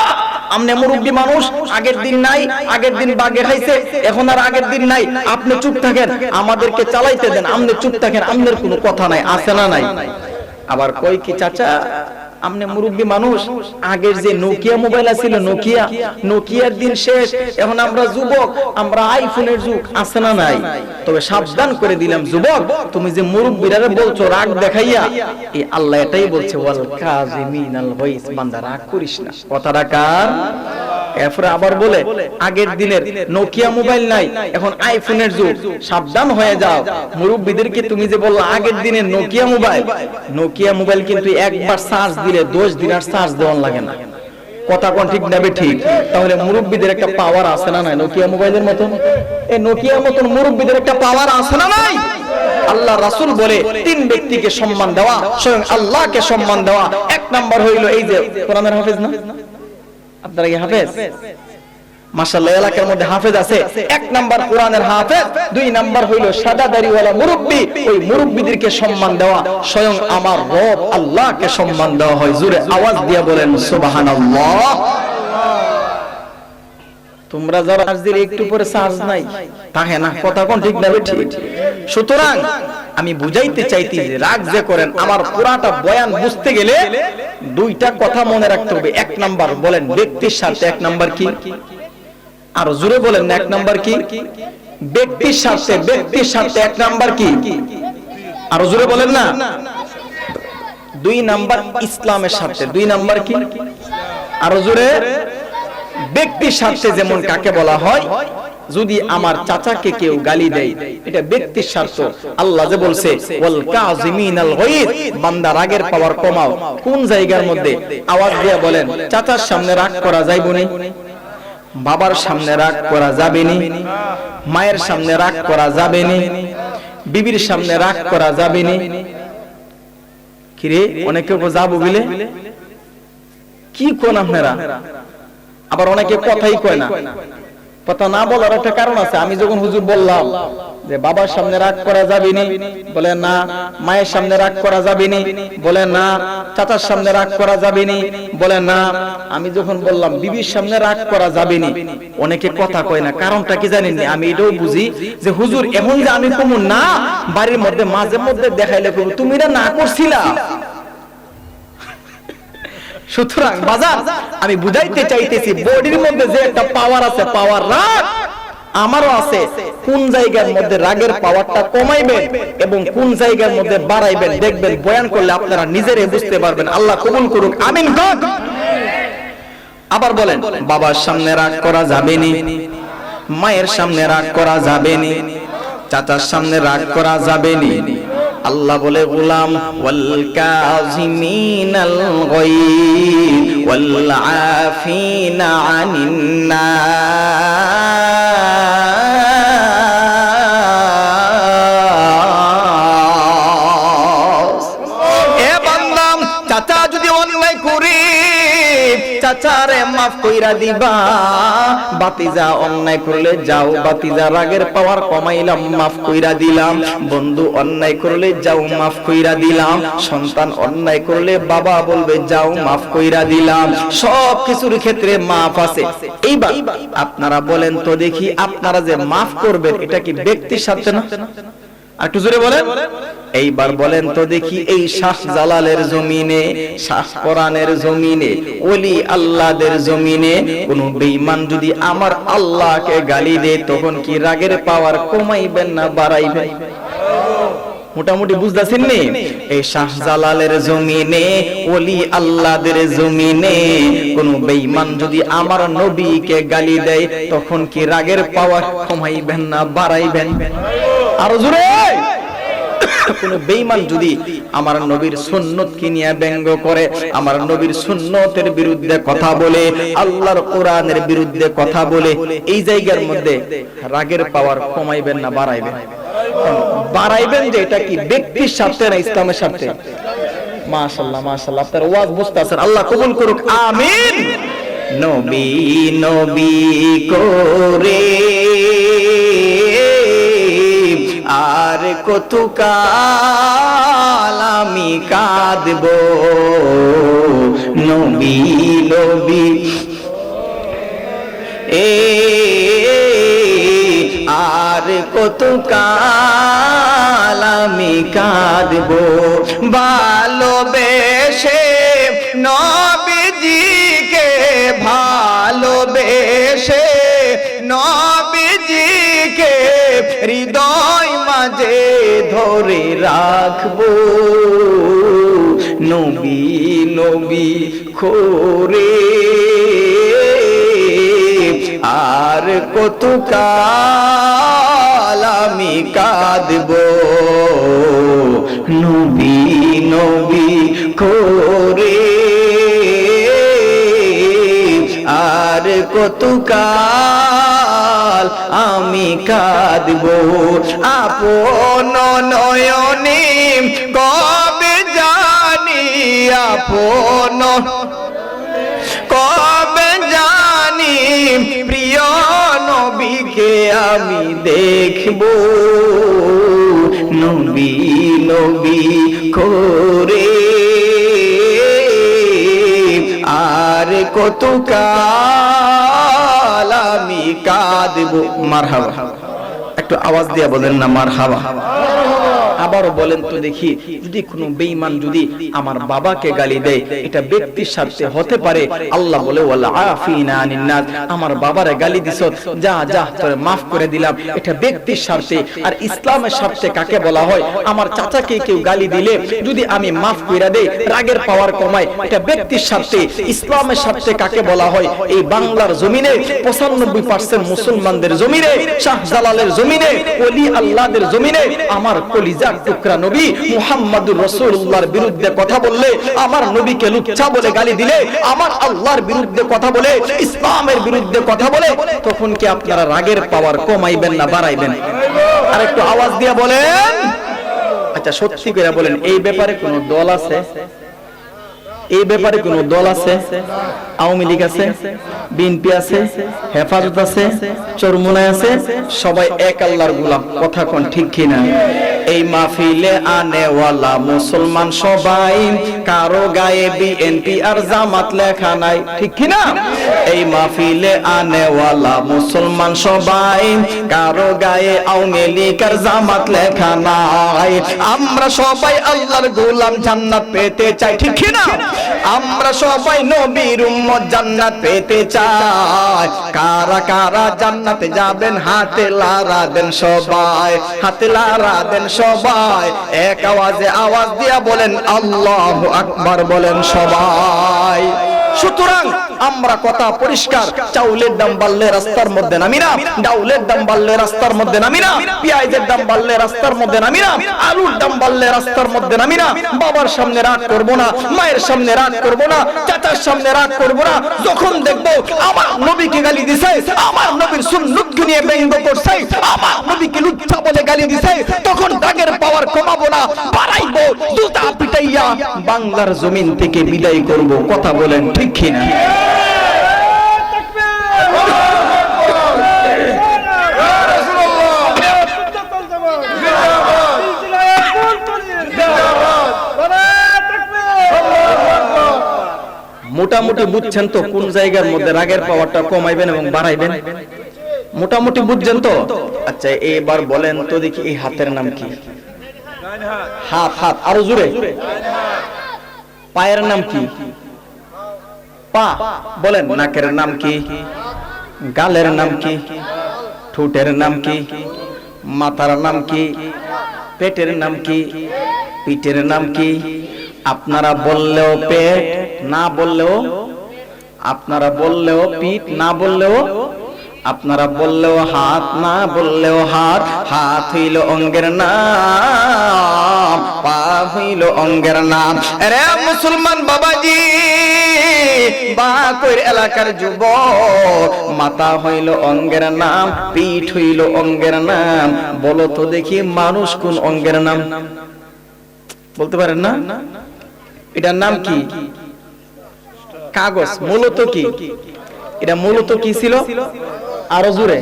আপনি মুরব্বী মানুষ, আগের দিন নাই, আগের দিন বাগে খাইছে, এখন আর আগের দিন নাই, আপনি চুপ থাকেন, আমাদেরকে চালাইতে দেন, আপনি চুপ থাকেন, আপনার কোনো কথা নাই, আছে না নাই? আবার কই কি, চাচা আপনি মুরব্বী মানুষ, আগের যে নোকিয়া মোবাইল ছিল, নোকিয়ার দিন শেষ, এখন আমরা যুবক, আমরা আইফোনের যুগ, আছে না নাই? তবে সাবধান করে দিলাম যুবক, তুমি যে মুরব্বীরা বলছো রাগ দেখাইয়া, এই আল্লাহ এটাই বলছে, ওয়াল কাযিমিনাল গায়জ। বান্দা রাগ করিস না। কথাটা কার? এরপরে আবার বলে, আগের দিনের নোকিয়া মোবাইল নাই, এখন আইফোনের যুগ, সাবধান হয়ে যাও। মুরব্বীদেরকে তুমি যে বললা আগের দিনের নোকিয়া মোবাইল কিন্তু একবার চার্জ দিলে 10 দিন আর চার্জ দেওয়ান লাগে না। কথা কোন ঠিক না ঠিক? তাহলে মুরব্বীদের একটা পাওয়ার আছে না নাই? নোকিয়া মোবাইলের মতন, এই নোকিয়ার মতন মুরব্বীদের একটা পাওয়ার আছে না নাই? আল্লাহ রাসূল বলে 3 ব্যক্তিকে সম্মান দেওয়া, স্বয়ং আল্লাহকে সম্মান দেওয়া। 1 নাম্বার হইল এই যে কোরআনের হাফেজ না, আপনারা কি হাফেজ? মাশাআল্লাহ এলাকার মধ্যে হাফেজ আছে। 1 নাম্বার কোরআনের হাফেজ, 2 নাম্বার হইল সাদা দাড়িওয়ালা মুরব্বি। ওই মুরব্বিদেরকে সম্মান দেওয়া, স্বয়ং আমার রব আল্লাহকে সম্মান দেওয়া হয়। জোরে আওয়াজ দিয়ে বলেন সুবহানাল্লাহ। তোমরা যারা চার্জ দিলে একটু পরে চার্জ নাই, তাহে না। কথা কোন ঠিক না ঠিক? সুতরাং আমি বুঝাইতে চাইছি যে রাগ যে করেন, আমার পুরাটা বয়ান বুঝতে গেলে 2টা কথা মনে রাখতে হবে। 1 নাম্বার বলেন ব্যক্তির সাথে, 1 নাম্বার কি? আরো জোরে বলেন না, 1 নাম্বার কি? ব্যক্তির স্বার্থে এক নাম্বার কি? আরো জোরে বলেন না। 2 নাম্বার ইসলামের স্বার্থে। 2 নাম্বার কি? আরো জোরে। ব্যক্তির স্বার্থে যেমন কাকে বলা হয়, যদি আমার চাচাকে কেউ গালি দেয়, এটা ব্যক্তির স্বার্থ। আল্লাহ যে বলছে ওয়াল কাযিমিনাল গায়দ, বান্দা রাগের পাওয়ার কমাও। কোন জায়গার মধ্যে? আওয়াজ দিয়ে বলেন। চাচার সামনে রাগ করা যাইবনি, বাবার সামনে রাগ করা যাবেনি, মায়ের সামনে রাগ করা যাবেনি, বিবির সামনে রাগ করা যাবেনি। কিরে অনেকে যাবো বলে কি কোন আপনারা? আবার অনেকে কথাই কয় না। কথা না বলার একটা কারণ আছে। আমি যখন হুজুর বললাম যে বাবার সামনে রাগ করা যাবে না, বলে না। মায়ের সামনে রাগ করা যাবে না, বলে না। চাচার সামনে রাগ করা যাবে না, বলে না। আমি যখন বললাম বিবির সামনে রাগ করা যাবে না, অনেকে কথা কয় না। কারণটা কি জানেন? আমি এটাও বুঝি যে হুজুর এখন যে আমি কমু না, বাড়ির মধ্যে মাঝে মধ্যে দেখাইলে কমু, তুমি এটা না করছিলা। সুতরাং বাজার আমি বুঝাইতে চাইতেছি, বডির মধ্যে যে একটা পাওয়ার আছে, পাওয়ার রাগ আমারও আছে। কোন জায়গার মধ্যে রাগের পাওয়ারটা কমাইবেন এবং কোন জায়গার মধ্যে বাড়াইবেন, দেখবেন বয়ান করলে আপনারা নিজেরাই বুঝতে পারবেন। আল্লাহ কবুল করুক, আমিন। আবার বলেন, বাবার সামনে রাগ করা যাবে না, মায়ের সামনে রাগ করা যাবে না, চাচার সামনে রাগ করা যাবে না। আল্লাহ বলে গোলাম ওয়াল কাযিমিনাল গায়দ ওয়াল আফিনা আনিন নাস। এ বান্দা, চাচা যদি অন্যায় করে চাচারে মাফ কইরা দিবা। বাতিজা অন্যায় করলে যাও, বাতিজা রাগের পাওয়ার কমাইলাম, মাফ কইরা দিলাম। বন্ধু অন্যায় করলে যাও, মাফ কইরা দিলাম। সন্তান অন্যায় করলে বাবা বলবে যাও, মাফ কইরা দিলাম। সব কিছুর ক্ষেত্রে মাফ আছে। এইবার আপনারা বলেন তো দেখি, আপনারা যে মাফ করবেন এটা কি ব্যক্তির সাথে না? একটু জোরে বলেন। এইবার বলেন তো দেখি, এই শাহ জালালের জমিনে, শাহ কোরআনের জমিনে, ওলি আল্লাহদের জমিনে কোন বেঈমান যদি আমার আল্লাহকে গালি দেয়, তখন কি রাগের পাওয়ার কমাইবেন না বাড়াইবেন? মোটামুটি বুঝতেছেন নি? এই শাহ জালালের জমিনে, ওলি আল্লাহদের জমিনে কোন বেঈমান যদি আমার নবীকে গালি দেয়, তখন কি রাগের পাওয়ার কমাইবেন না বাড়াইবেন? আরো জোরে। কোন বেঈমান যদি আমার নবীর সুন্নতকে নিয়ে ব্যঙ্গ করে, আমার নবীর সুন্নতের বিরুদ্ধে কথা বলে, আল্লাহর কোরআনের বিরুদ্ধে কথা বলে, এই জায়গার মধ্যে রাগের পাওয়ার কমাইবেন না বাড়াইবেন? বাড়াইবেন। যে এটা কি ব্যক্তির স্বার্থে না ইসলামের স্বার্থে? মাশাআল্লাহ মাশাআল্লাহ, আপনার ওয়াজ বুঝতেছেন। আল্লাহ কবুল করুক, আমিন। নবী নবী করে আর কতকাল আমি কাঁদব, নবী নবী আর কতকাল আমি কাঁদব। ভালোবেসে নবীজিকে, ভালোবেসে নবীজিকে হৃদয় মাঝে ধরে রাখবো, নবী নবী করে আর কতকাল আমি কাঁদব, নবী নবী করে আর কতকাল আমি কাঁদব। আপন নয়নে কবে জানি, আপন কবে জানি প্রিয় নবীকে আমি দেখব, নবী নবী করে আর কতকাল আমি কাঁদব। মারহাবা। একটু আওয়াজ দিয়ে বলেন না মারহাবা। আবারও বলেন তো দেখি, যদি কোনো বেঈমান যদি আমার বাবাকে গালি দেয়, এটা ব্যক্তির স্বার্থে হতে পারে। আল্লাহ বলে ওয়াল আফিনা আনিন নাস, আমার বাবারে গালি দিছো, যা যা তোরে maaf করে দিলাম, এটা ব্যক্তির স্বার্থে। আর ইসলামের স্বার্থে কাকে বলা হয়? আমার চাচাকে কেউ গালি দিলে যদি আমি maaf করে দেই, রাগের পাওয়ার কমাই, এটা ব্যক্তির স্বার্থে। ইসলামের স্বার্থে কাকে বলা হয়? এই বাংলার জমিনে 95% মুসলমানদের জমিনে, শাহজালালের জমিনে, ওলি আল্লাহদের জমিনে আমার কলিজার টুকরা নবী মুহাম্মদুর রাসূলুল্লাহর বিরুদ্ধে কথা বললে, আমার নবীকে লুচ্চা বলে গালি দিলে, আমার আল্লাহর বিরুদ্ধে কথা বলে, ইসলামের বিরুদ্ধে কথা বলে, তখন কি আপনারা রাগের পাওয়ার কমাইবেন না বাড়াইবেন? আর একটু আওয়াজ দিয়ে বলেন। আচ্ছা সত্যি করে বলেন, এই ব্যাপারে কোন দল আছে? এই ব্যাপারে কোন দল আছে? আওয়ামী লীগ আছে, বিএনপি আছে, হেফাজত আছে, চরমুনায় আছে, সবাই এক আল্লাহর গোলাম। কথা কোন ঠিক কিনা? এই মাহফিলে আনেওয়ালা মুসলমান সবাই, কারো গায়ে বিএনপি আর জামাত লেখা নাই, ঠিক কিনা? এই মাহফিলে আনেওয়ালা মুসলমান সবাই, কারো গায়ে আওয়ামী লীগ আর জামাত লেখা নাই। আমরা সবাই আল্লাহর গোলাম, জান্নাত পেতে চাই, ঠিক কিনা? আমরা সবাই নবীর উম্মত, জান্নাত পেতে চাই। কারা কারা জান্নাতে যাবেন হাতে লারা দেন সবাই, হাতে লারা দেন সবাই। এক আওয়াজে আওয়াজ দিয়া বলেন আল্লাহু আকবার বলেন সবাই। সুতরাং আমরা কথা পরিষ্কার, চাউলের দাম বাড়লে রাস্তার মধ্যে নামি না, ডাউলের দাম বাড়লে রাস্তার মধ্যে নামি না, পেঁয়াজের দাম বাড়লে রাস্তার মধ্যে নামি না, আলুর দাম বাড়লে রাস্তার মধ্যে নামি না। বাবার সামনে রাগ করব না, মায়ের সামনে রাগ করব না, চাচার সামনে রাগ করব না। যখন দেখবো আমার নবীকে গালি দিছে, আমার নবীর সুন্নতকে নিয়ে ব্যঙ্গ করছে, আমার নবীকে লুচ্চা বলে গালি দিছে, তখন রাগের পাওয়ার কমাবো না, বাড়াইবো, জুতা পিটাইয়া বাংলার জমিন থেকে বিদায় করব। কথা বলেন ঠিক কিনা? মোটামুটি বুঝছেন তো কোন জায়গার মধ্যে রাগের পাওয়ারটা কমাইবেন এবং বাড়াইবেন? মোটামুটি বুঝছেন তো? আচ্ছা এবার বলেন তো দেখি, এই হাতের নাম কি? হাত। হাত আরো জোরে। পায়ের নাম কি? পা। বলেন নাকের নাম কি? গালের নাম কি? ঠোঁটের নাম কি? মাথার নাম কি? পেটের নাম কি? পিঠের নাম কি? আপনারা বললেও পেট, না বললেও, আপনারা বললেও পিঠ, না বললেও, আপনারা বললেও হাত, না বললেও হাত। হাত হইল অঙ্গের নাম, পা হইল অঙ্গের নাম। আরে মুসলমান বাবাজি, বাকর এলাকার যুবক, মাথা হইল অঙ্গের নাম, পিঠ হইল অঙ্গের নাম। বলো তো দেখি মানুষ কোন অঙ্গের নাম? বলতে পারেন না? এটার নাম কি? কাগজ। মূলত কি এটা? মূলত কি ছিল? আরো জোরে,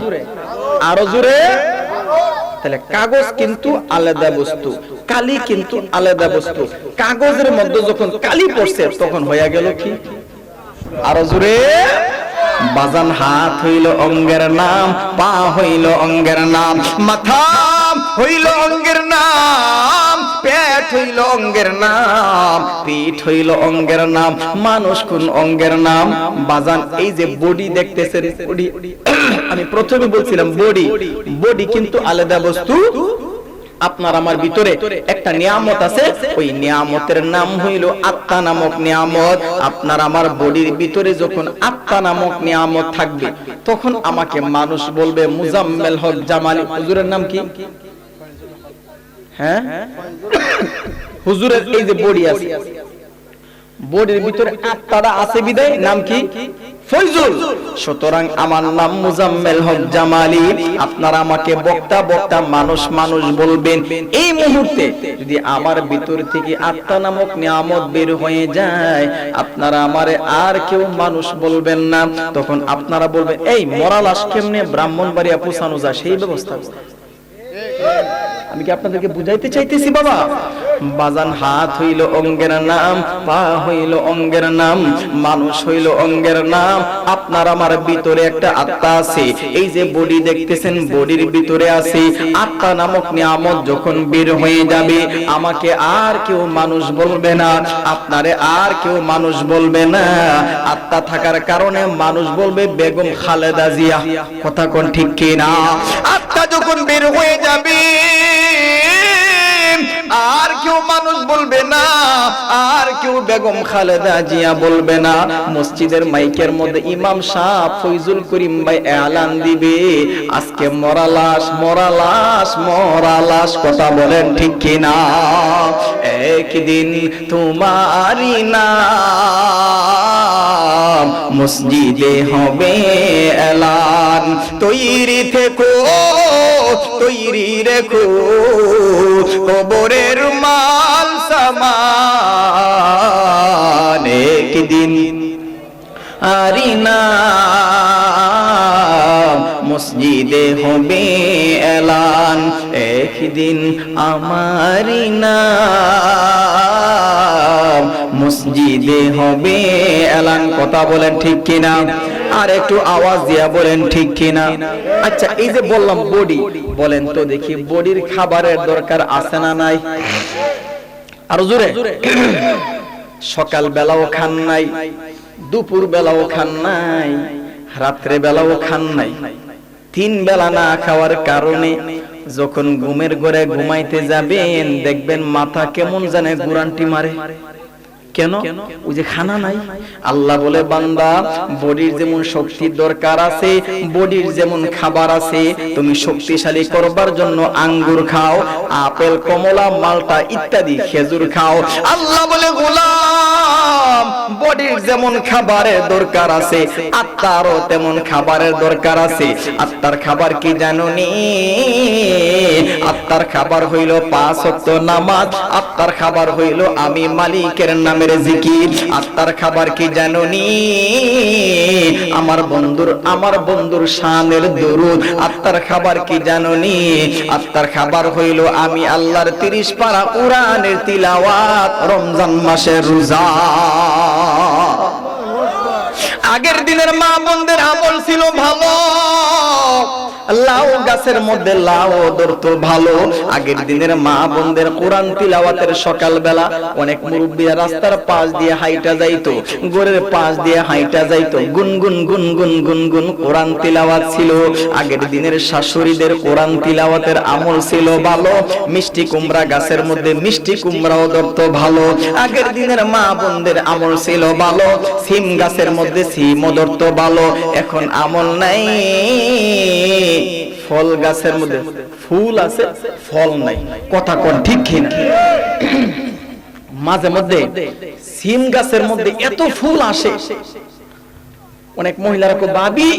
আরো জোরে। তাহলে কাগজ কিন্তু আলাদা বস্তু, কালি কিন্তু আলাদা বস্তু। কাগজের মধ্যে যখন কালি পড়ছে তখন হয়ে গেল কি? আরো জোরে। বাজান হাত হইল অঙ্গের নাম, পা হইল অঙ্গের নাম, মাথা হইল অঙ্গের নাম, পেট হইল অঙ্গের নাম, পিঠ হইল অঙ্গের নাম। মানুষ কোন অঙ্গের নাম? বাজান এই যে বডি দেখতেছেন, বডি আমি প্রথমে বলছিলাম বডি, বডি কিন্তু আলাদা বস্তু। আপনার আমার ভিতরে একটা নিয়ামত আছে, ওই নিয়ামতের নাম হইল আত্মা নামক নিয়ামত। আপনার আমার বডির ভিতরে যখন আত্মা নামক নিয়ামত থাকবে, তখন আমাকে মানুষ বলবে মুজাম্মেল হক জামালি। হুজুরের নাম কি? হ্যাঁ, হুজুরের এই যে বডি আছে, বডির ভিতরে আত্মাটা আছে বিদায় নাম কি? ফয়জুল। সুতরাং আমার নাম মুজাম্মেল হক জামালি। আপনারা আমাকে বক্তা বক্তা, মানুষ মানুষ বলবেন। এই মুহূর্তে যদি আমার ভিতর থেকে আত্মা নামক নিয়ামত বের হয়ে যায়, আপনারা আমারে আর কেউ মানুষ বলবেন না। তখন আপনারা বলবেন এই মরা লাশ কেমনে ব্রাহ্মণবাড়িয়া পৌঁছানো যায় সেই ব্যবস্থা। আমি কি আপনাদেরকে বুঝাইতে চাইতেছি বাবা? বাজান হাত হইল অঙ্গের নাম, পা হইল অঙ্গের নাম, মানুষ হইল অঙ্গের নাম। আপনার আমার ভিতরে একটা আত্মা আছে, এই যে বডি দেখতেছেন বডির ভিতরে আছে আত্মা নামক নিয়ামত। যখন বের হয়ে যাবে আমাকে আর কেউ মানুষ বলবে না, আপনারে আর কেউ মানুষ বলবে না। আত্মা থাকার কারণে মানুষ বলবে বেগম খালেদা জিয়া। কথা কোন ঠিক কি না? আত্মা যখন বের হয়ে যাবে আর কেউ মানুষ বলবে না, আর কেউ বেগম খালেদা জিয়া বলবে না। মসজিদের মাইকের মধ্যে ইমাম সাহেব ফয়জুল করিম ভাই এলান দিবে আজকে মরা লাশ, মরা লাশ, মরা লাশ। কথা বলেন ঠিক কি না? একদিন তোমারই নাম মসজিদে হবে এলান। তৈরি থেকো, তৈরি রেখো কবরের মাল সামান। একদিন আরি নাম মসজিদে হবে এলান, একদিন আমারি নাম মসজিদে হবে এলান। কথা বলেন ঠিক কিনা? আর একটু আওয়াজ দিয়া বলেন ঠিক কিনা? আচ্ছা, এই যে বললাম বডি, বলেন তো দেখি বডির খাবারের দরকার আছে না নাই? আর জোরে। সকাল বেলাও খান নাই, দুপুর বেলাও খান নাই, রাত্রে বেলাও খান নাই। 3 বেলা না খাওয়ার কারণে যখন ঘুমের ঘরে ঘুমাইতে যাবেন দেখবেন মাথা কেমন জানে গুরান্টি মারে। কেন? ওই যে খানা নাই। আল্লাহ বলে বান্দা বডির যেমন শক্তির দরকার আছে, বডির যেমন খাবার আছে, তুমি শক্তিশালী করবার জন্য আঙ্গুর খাও, আপেল, কমলা, মালটা ইত্যাদি খেজুর খাও। আল্লাহ বলে গোলাম বডির যেমন খাবারের দরকার আছে আত্মারও তেমন খাবারের দরকার আছে। আত্মার খাবার কি জানোনি? আত্মার খাবার হইল 5 ওয়াক্ত নামাজ, আত্মার খাবার হইল আমি মালিকের নামের জিকির। আত্মার খাবার কি জানোনি? আমার বন্ধুর শানের দরুদ। আত্মার খাবার কি জানোনি? আত্মার খাবার হইল আমি আল্লাহর 30 পারা কোরআনের তিলাওয়াত, রমজান মাসের রোজা। আগের দিনের মা বোনদের আমল ছিল ভালো, লাউ গাছের মধ্যে লাউ ধরতো ভালো। আগের দিনের মা বোনদের কোরআন তিলাওয়াতের সকাল বেলা অনেক মুরব্বিরা রাস্তার পাশ দিয়ে হাইটা যাইতো, গোরের পাশ দিয়ে হাইটা যাইতো, গুনগুন গুনগুন গুনগুন কোরআন তিলাওয়াত ছিল। আগের দিনের শাশুড়িদের কোরআন তিলাওয়াতের আমল ছিল ভালো। মিষ্টি কুমড়া গাছের মধ্যে মিষ্টি কুমড়াও ধরতো ভালো। আগের দিনের মা বোনদের আমল ছিল ভালো। সিম গাছের মধ্যে সিমও ধরতো ভালো। এখন আমল নাই। ফল গাছের মধ্যে ফুল আছে, ফল নাই। কথা কোন ঠিক কিনা? মাঝে মধ্যে সিম গাছের মধ্যে এত ফুল আসে, অনেক মহিলারা কো ভাবি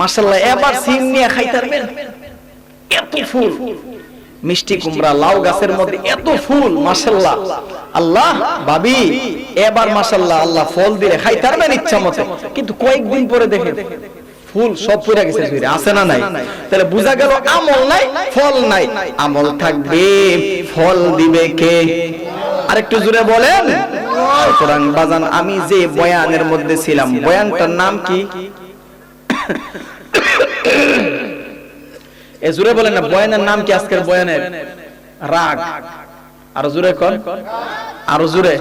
মাশাআল্লাহ এবার সিম নিয়ে খাইতে পারবেন, এত ফুল। মিষ্টি কুমড়া লাউ গাছের মধ্যে এত ফুল, মাশাআল্লাহ। আল্লাহ ভাবি এবার মাশাআল্লাহ আল্লাহ ফল দিয়ে খাইতে পারবেন ইচ্ছা মতো, কিন্তু কয়েকদিন পরে দেখেন ফুল সব পুরা গেছে, আছে না নাই? তাহলে বোঝা গেল আমল নাই, ফল নাই। আমল থাকবে, ফল দিবে কে? আরেকটু জোরে বলেন। সুতরাং বাজান আমি যে বয়ানের মধ্যে ছিলাম, বয়ানটার নাম কি? এ জোরে বলেন না, বয়ানের নাম কি? আজকের বয়ানের রাগ। আরো জোরে কোন, আরো জোরে।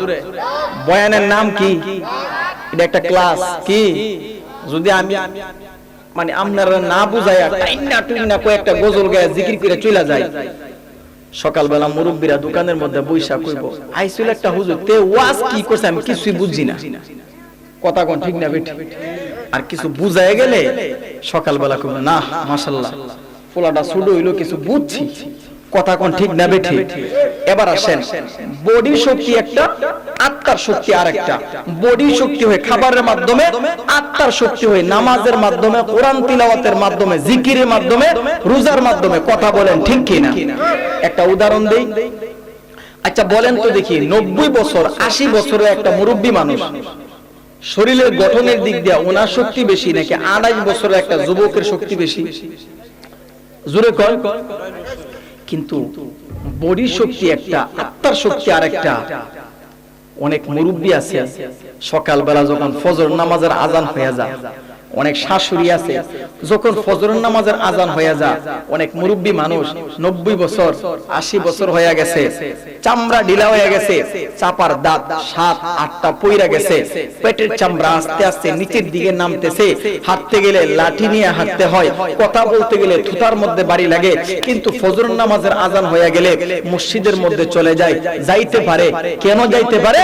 বয়ানের নাম কি? এটা একটা ক্লাস। কি? যদি আমি মানে আপনারা না বুঝাইয়া টাইনা টুইনা কয়েকটা গজল গায়ে জিকির করে চলে যায়, সকালবেলা মুরব্বীরা দোকানের মধ্যে বইসা কইব আইছিল একটা হুজুর, তে ওয়াজ কি করছে আমি কিছুই বুঝি না। কথা কোন ঠিক না বেটি? আর কিছু বুঝায় গেলে সকালবেলা কইব না মাশাআল্লাহ পোলাটা শুরু হইলো, কিছু বুঝছি। কথা কোন ঠিক না বেটি? এবার আসেন, বডি শক্তি একটা, আত্মার শক্তি আরেকটা। বডি শক্তি হয় খাবারের মাধ্যমে, আত্মার শক্তি হয় নামাজের মাধ্যমে, কোরআন তিলাওয়াতের মাধ্যমে, জিকিরের মাধ্যমে, রোজার মাধ্যমে। কথা বলেন ঠিক কি না? একটা উদাহরণ দেই। আচ্ছা বলেন তো দেখি, 90 বছর 80 বছরের একটা মুরব্বী মানুষ শরীরের গঠনের দিক দিয়ে ওনার শক্তি বেশি নাকি 28 বছরের একটা যুবকের শক্তি বেশি? জোরে কর। কিন্তু বডির শক্তি একটা, আত্মার শক্তি আরেকটা। অনেক মুরব্বী আছে সকালবেলা যখন ফজর নামাজের আজান হয়ে যায়, অনেক শাশুড়ি আছে যখন ফজরের নামাজের আজান হয়ে যায়, অনেক মুরব্বী মানুষ 90 বছর 80 বছর হয়ে গেছে, চামড়া ঢিলা হয়ে গেছে, চাপার দাঁত 7-8টা পইরা গেছে, পেটের চামড়া আস্তে আস্তে নিচের দিকে নামতেছে, হাঁটতে গেলে লাঠি নিয়ে হাঁটতে হয়, কথা বলতে গেলে থুতার মধ্যে বাড়ি লাগে। কিন্তু ফজরের নামাজের আজান হয়ে গেলে মসজিদের মধ্যে চলে যায়, যাইতে পারে। কেন যাইতে পারে?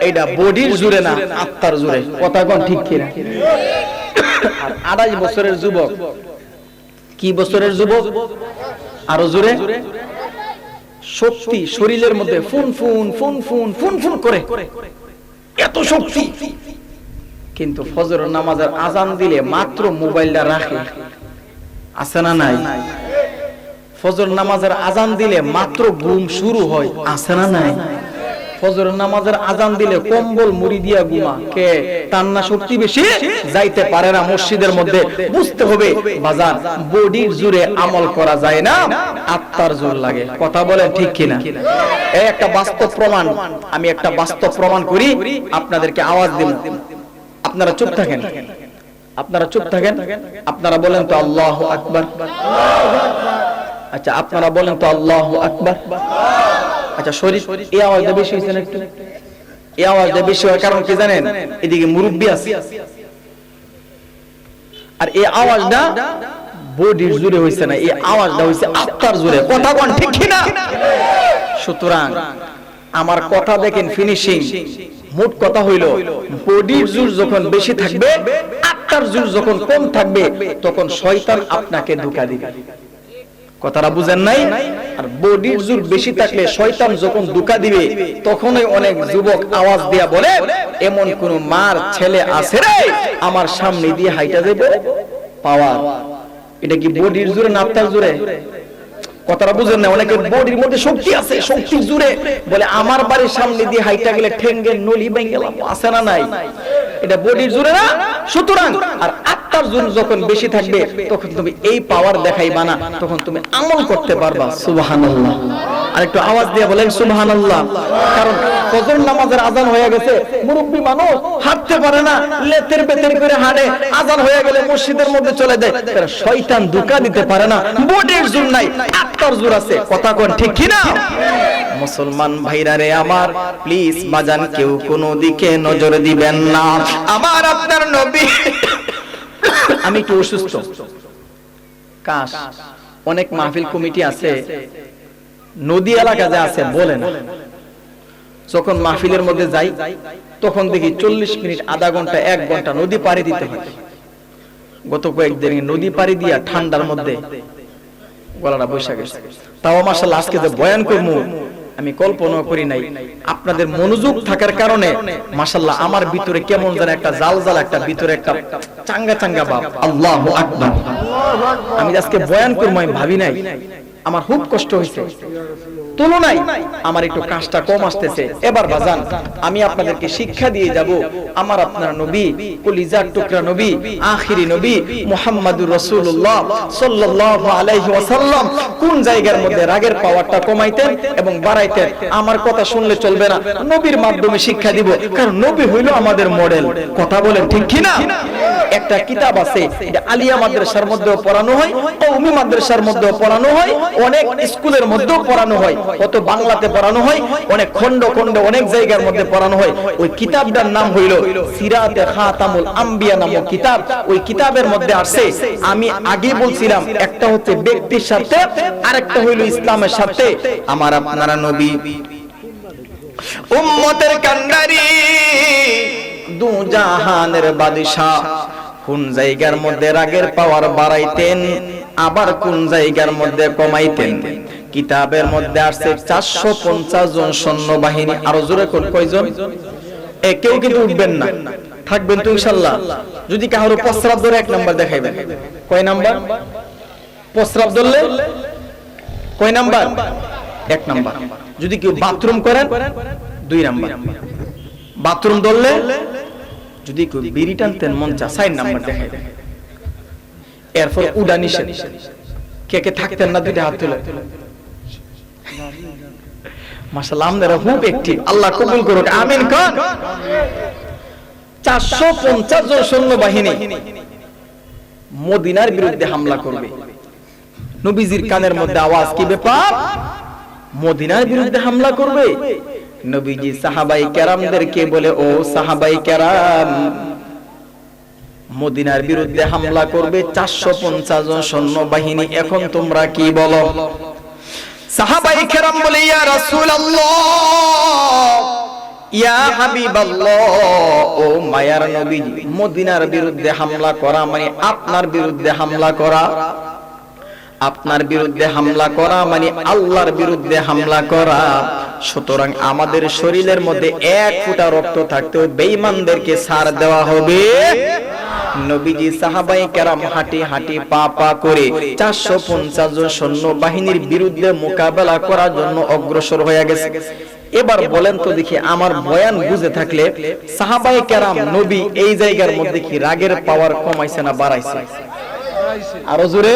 এটা বডির জোরে না, আত্মার জোরে। কথা কোন ঠিক কিনা? 28 বছরের যুবক, কি বছরের যুবক? আরো জোরে। শক্তি শরীরের মধ্যে ফুন ফুন ফুন ফুন ফুন ফুন করে, এত শক্তি। কিন্তু ফজরের নামাজের আজান দিলে মাত্র মোবাইলটা রাখে, আছে না নাই? ফজর নামাজের আজান দিলে মাত্র ঘুম শুরু হয়, আছে না নাই? ফজর নামাজের আজান দিলে কম্বল মুড়ি দিয়া ঘুমা। কে? তার না শক্তি বেশি, যাইতে পারে না মসজিদের মধ্যে। বুঝতে হবে বাজার, বডির জোরে আমল করা যায় না, আত্মার জোর লাগে। কথা বলেন ঠিক কিনা? এই একটা বাস্তব প্রমাণ, আমি একটা বাস্তব প্রমাণ করি, আপনাদেরকে আওয়াজ দিব। আপনারা চুপ থাকেন, আপনারা চুপ থাকেন। আপনারা বলেন তো আল্লাহু আকবার। আচ্ছা, আপনারা বলেন তো আল্লাহু আকবার। আচ্ছা, শরীর এই আওয়াজটা বেশি হয়েছে না একটু? এই আওয়াজটা বেশি হওয়ার কারণ কি জানেন? এদিকে মুরব্বী আছে, আর এই আওয়াজটা বডির জোরে হয়েছে না, এই আওয়াজটা হয়েছে আত্মার জোরে। কথা কোন ঠিক কিনা? সুতরাং আমার কথা দেখেন, ফিনিশিং। মোট কথা হইল, বডির জোর যখন বেশি থাকবে, আত্মার জোর যখন কম থাকবে, তখন শয়তান আপনাকে ধোঁকা দিবে। কথাটা বুঝেন নাই? আর বডির জোর বেশি থাকলে শয়তান যখন ধোঁকা দিবে, তখনই অনেক যুবক আওয়াজ দিয়া বলে, এমন কোন মার ছেলে আছে রে আমার সামনে দিয়ে হাইটা দেবে পাওয়ার। এটা কি বডির জোরে না আত্মার জোরে? কথাটা বুঝেন না? অনেকের বডির মধ্যে শক্তি আছে, শক্তির জোরে বলে আমার বাড়ির সামনে দিয়ে হাইটা গেলে ঠেঙ্গের নলি ভেঙে গেলাম, আছে না নাই? এটা বডির জোরে না। সুতরাং আর আত্মার জোর যখন বেশি থাকবে, তখন তুমি এই পাওয়ার দেখাইবা না, তখন তুমি আমল করতে পারবা। সুবহানাল্লাহ। আর একটু আওয়াজ দিয়ে বলেন সুবহানাল্লাহ। কারণ ফজর নামাজের আজান হয়ে গেছে, মুরব্বী মানুষ হাঁটতে পারে না, লেতের বেতের করে হাঁটে, আজান হয়ে গেলে মসজিদের মধ্যে চলে যায়। শয়তান ধোঁকা দিতে পারে না, বডির জোর নাই, আত্মার জোর আছে। কথা কোন ঠিক কিনা? মুসলমান ভাইরা রে আমার, প্লিজ বাজান কেউ কোনো দিকে নজর দিবেন না। আমার আপনার নবী, আমি একটু অসুস্থ। কাশ অনেক মাহফিল কমিটি আছে, নদী এলাকা যা আছে বলে না। যখন মাহফিলের মধ্যে যাই, তখন দেখি 40 মিনিট, আধা ঘন্টা, 1 ঘন্টা নদী পাড়ি দিতে হয়। গত কয়েকদিন নদী পাড়ি দিয়া ঠান্ডার মধ্যে গলাটা বসে গেছে। তাও মাশাআল্লাহ আজকে যে বয়ান করবো আমি কল্পনা করি নাই। আপনাদের মনোযোগ থাকার কারণে মাশাআল্লাহ আমার ভিতরে কেমন যেন একটা জাল জাল, একটা ভিতরে একটা চাঙ্গা চাঙ্গা ভাব। আল্লাহু আকবার। আমি আজকে বয়ান করবো আমি ভাবি নাই, আমার খুব কষ্ট হয়েছে। তুলনায় আমার একটু কাজটা কম আসতেছে। এবার বাজান আমি আপনাদেরকে শিক্ষা দিয়ে যাব, আমার আপনার নবী, কলিজার টুকরা নবী, আখিরি নবী মুহাম্মাদুর রাসূলুল্লাহ সাল্লাল্লাহু আলাইহি ওয়াসাল্লাম কোন জায়গার মধ্যে রাগের পাওয়ারটা কমাইতেন এবং বাড়াইতেন। আমার কথা শুনলে চলবে না, নবীর মাধ্যমে শিক্ষা দিব, কারণ নবী হইল আমাদের মডেল। কথা বলেন ঠিক কি না? একটা কিতাব আছে, এটা আলিয়া মাদ্রাসার মধ্যেও পড়ানো হয়, কওমি মাদ্রাসার মধ্যেও পড়ানো হয়, অনেক স্কুলের মধ্যেও পড়ানো হয়, কত বাংলাতে পড়ানো হয়, অনেক খন্ড খন্ড অনেক জায়গার মধ্যে পড়ানো হয়। ওই কিতাবটার নাম হইল সিরাতে খাতামুল আম্বিয়া নামক কিতাব। ওই কিতাবের মধ্যে আছে, আমি আগে বলছিলাম, একটা হচ্ছে ব্যক্তির সাথে, আরেকটা হইল ইসলামের সাথে। আমার আপনারা নবী উম্মতের কান্ডারি, দু জাহানের বাদশা, কোন জায়গার মধ্যে রাগের পাওয়ার বাড়াইতেন, আবার কোন জায়গার মধ্যে কমাইতেন। কিতাবের মধ্যে আসছে 450 জন সৈন্যবাহিনী। আরো জোরে কোন কয়জন? কেউ কিন্তু উঠবেন না, থাকবেন তো ইনশাআল্লাহ। যদি কারো প্রস্রাব ধরে 1 নাম্বার দেখাইবেন। কয় নাম্বার? প্রস্রাব ধরলে কয় নাম্বার? 1 নাম্বার। যদি কেউ বাথরুম করেন 2 নাম্বার। বাথরুম ধরলে যদি কেউ বিড়ি টানতেন মন চা 4 নাম্বার দেখাইবেন। এরপর উড়া নিষেধ। কে কে থাকতেন না 2টা হাত তুলে? মাশাআল্লাহ আপনারা খুব অ্যাক্টিভ, আল্লাহ কবুল করুক, আমিন কোন। 450 জন সৈন্যবাহিনী মদিনার বিরুদ্ধে হামলা করবে। নবীজির কানের মধ্যে আওয়াজ, কি ব্যাপার, মদিনার বিরুদ্ধে হামলা করবে? নবীজি সাহাবায়ে কেরামদেরকে বলে, ও সাহাবায়ে কেরাম, মদিনার বিরুদ্ধে হামলা করবে 450 জন সৈন্যবাহিনী, এখন তোমরা কি বলো? সাহাবায়ে কেরাম বলে, ইয়া রাসূলুল্লাহ, ইয়া হাবিবাল্লাহ, ও মায়ার নবীজি, মদিনার বিরুদ্ধে হামলা করা মানে আপনার বিরুদ্ধে হামলা করা, আপনার বিরুদ্ধে হামলা করা মানে আল্লাহর বিরুদ্ধে হামলা করা। সুতরাং আমাদের শরীরের মধ্যে এক ফোঁটা রক্ত থাকতেও বেঈমানদেরকে ছাড় দেওয়া হবে। নবীজি সাহাবায়ে কেরাম হাঁটি হাঁটি পা পা করে 450 জন সৈন্য বাহিনীর বিরুদ্ধে মোকাবেলা করার জন্য অগ্রসর হয়ে গেছে। এবার বলেন তো দেখি, আমার বয়ান বুঝে থাকলে সাহাবায়ে কেরাম নবী এই জায়গার মধ্যে কি রাগের পাওয়ার কমাইছে না বাড়াইছে? আরো জোরে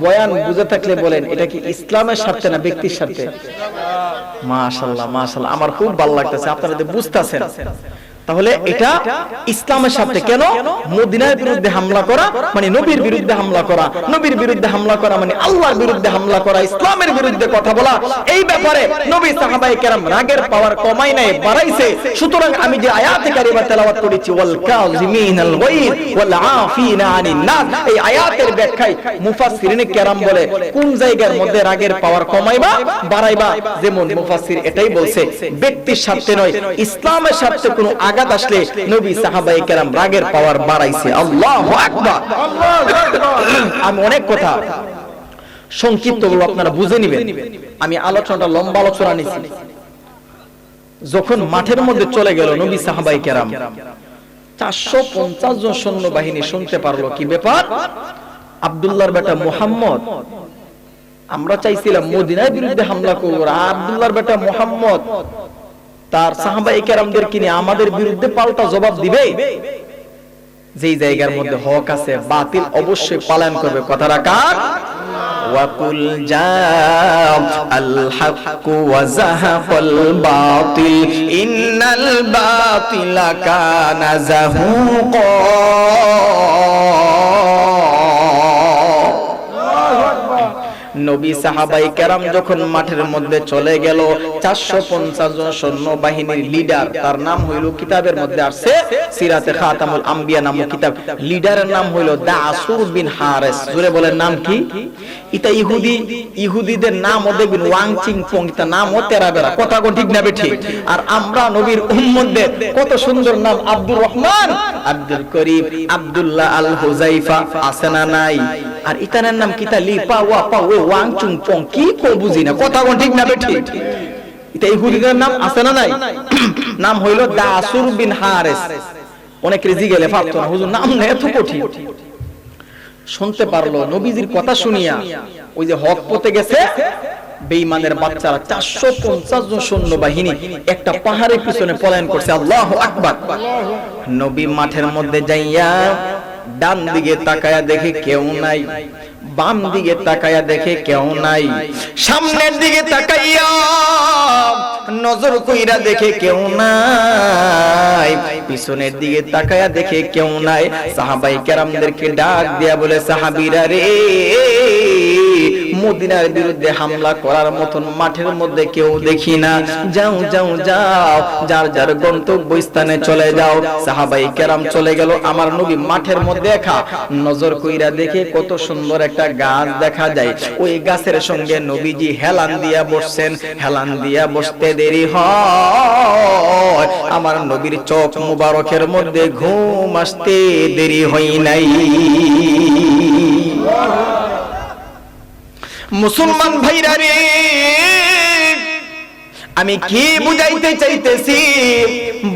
বয়ান বুঝে থাকলে বলেন, এটা কি ইসলামের স্বার্থে না ব্যক্তির স্বার্থে? মাশাআল্লাহ মাশাআল্লাহ, আমার খুব ভালো লাগতেছে, আপনারা যে বুঝতাছেন। তাহলে এটা ইসলামের সাথে, কেন? মদিনার বিরুদ্ধে হামলা করা মানে নবীর বিরুদ্ধে হামলা করা, নবীর বিরুদ্ধে হামলা করা মানে আল্লাহর বিরুদ্ধে হামলা করা, ইসলামের বিরুদ্ধে কথা বলা। এই ব্যাপারে নবী সাহাবায়ে কেরাম রাগের পাওয়ার কমাই নাই, বাড়াইছে। সুতরাং আমি যে আয়াতে কারিমা তেলাওয়াত করেছি, ওয়াল কাযিমিনাল গায়জ ওয়াল আফিনা আনিন নাস, এই আয়াতের ব্যাখ্যায় মুফাসসিরিনে কেরাম বলে কোন জায়গার মধ্যে রাগের পাওয়ার কমাইবা বাড়াইবা, যেমন মুফাসসির এটাই বলছে ব্যক্তির স্বার্থে নয়, ইসলামের স্বার্থে কোনো আঘাত আসলে নবী সাহাবায়ে কেরাম রাগের পাওয়ার বাড়াইছে। আল্লাহু আকবার, আল্লাহু আকবার। আমি অনেক কথা সংক্ষিপ্ত বলবো, আপনারা বুঝে নেবেন। আমি আলোচনাটা লম্বা আলোচনা নিছি। যখন মাঠের মধ্যে চলে গেল নবী সাহাবায়ে কেরাম, 450 জন সৈন্যবাহিনী শুনতে পারলো কি ব্যাপার, আব্দুল্লাহর বেটা মুহাম্মদ, আমরা চাইছিলাম মদিনার বিরুদ্ধে হামলা করব, আব্দুল্লাহর বেটা মুহাম্মদ তার সাহাবায়ে কেরামদেরকে নিয়ে আমাদের বিরুদ্ধে পাল্টা জবাব দিবে। যেই জায়গার মধ্যে হক আছে, বাতিল অবশ্যই পালন করবে। কথাটা কার? ওয়াকুল জাআ আল হক ওয়া যাহাকাল বাতিল ইন্নাল বাতিলা কানা যাহুকা। নবী সাহাবায়ে কেরাম যখন মাঠের মধ্যে চলে গেল, 450 জন সৈন্য বাহিনীর লিডার, তার নাম হইল, কিতাবের মধ্যে আছে সিরাতে খাতামুল আম্বিয়া নামক কিতাব, লিডারের নাম হইল দাসুর বিন হারেস। জোরে বলেন নাম কি? এটা ইহুদিদের নাম ও দেখবেন ওয়াংচিং পং, এটা নাম ও তেরা বেরা, কথা কোন ঠিক না বেঠিক? আর আমরা নবীর উম্মতদের কত সুন্দর নাম, আব্দুর রহমান, আব্দুল করিম, আব্দুল্লাহ, আল হুজাইফা, আছে না নাই? আর ইতানের নাম কিতা, লিপা ওয়া পা ও ওয়াংচুং পং, কি কো বুঝি না, কথা কোন ঠিক না বেঠিক? এটা ইহুদিদের নাম, আছে না নাই? নাম হইল দাসুর বিন হারেস। অনেক রেজি গেলে পারতো না, হুজুর নাম না এত কঠিন। শুনতে পারলো নবীজির কথা শুনিয়া, ওই যে হক পথে গেছে বেঈমানের বাচ্চারা 450 জন সৈন্যবাহিনী একটা পাহাড়ের পিছনে পলায়ন করছে। আল্লাহু আকবার। নবী মাঠের মধ্যে যাইয়া ডান দিকে তাকায়া দেখে কেউ নাই, বাম দিকে তাকায়া দেখে কেউ নাই, সামনের দিকে তাকাইয়া নজর কইরা দেখে কেউ নাই, পিছনের দিকে তাকায়া দেখে কেউ নাই। সাহাবায়ে কেরামদেরকে ডাক দিয়া বলে, সাহাবীরা রে, মদিনার বিরুদ্ধে হামলা করার মতন মাঠের মধ্যে কেউ দেখি না, যাও যাও যাও, যার যার গন্তব্য স্থানে চলে যাও। সাহাবায়ে কেরাম চলে গেল। আমার নবী মাঠের মধ্যে একা নজর কইরা দেখে কত সুন্দর একটা গাছ দেখা যায়, ওই গাছের সঙ্গে নবীজি হেলান দিয়া বসছেন। হেলান দিয়া বসতে দেরি হয়, আমার নবীর চোখ মুবারকের মধ্যে ঘুম আসতে দেরি হয় নাই। মুসলমান ভাইরা রে, আমি কি বুঝাইতে চাইতেছি,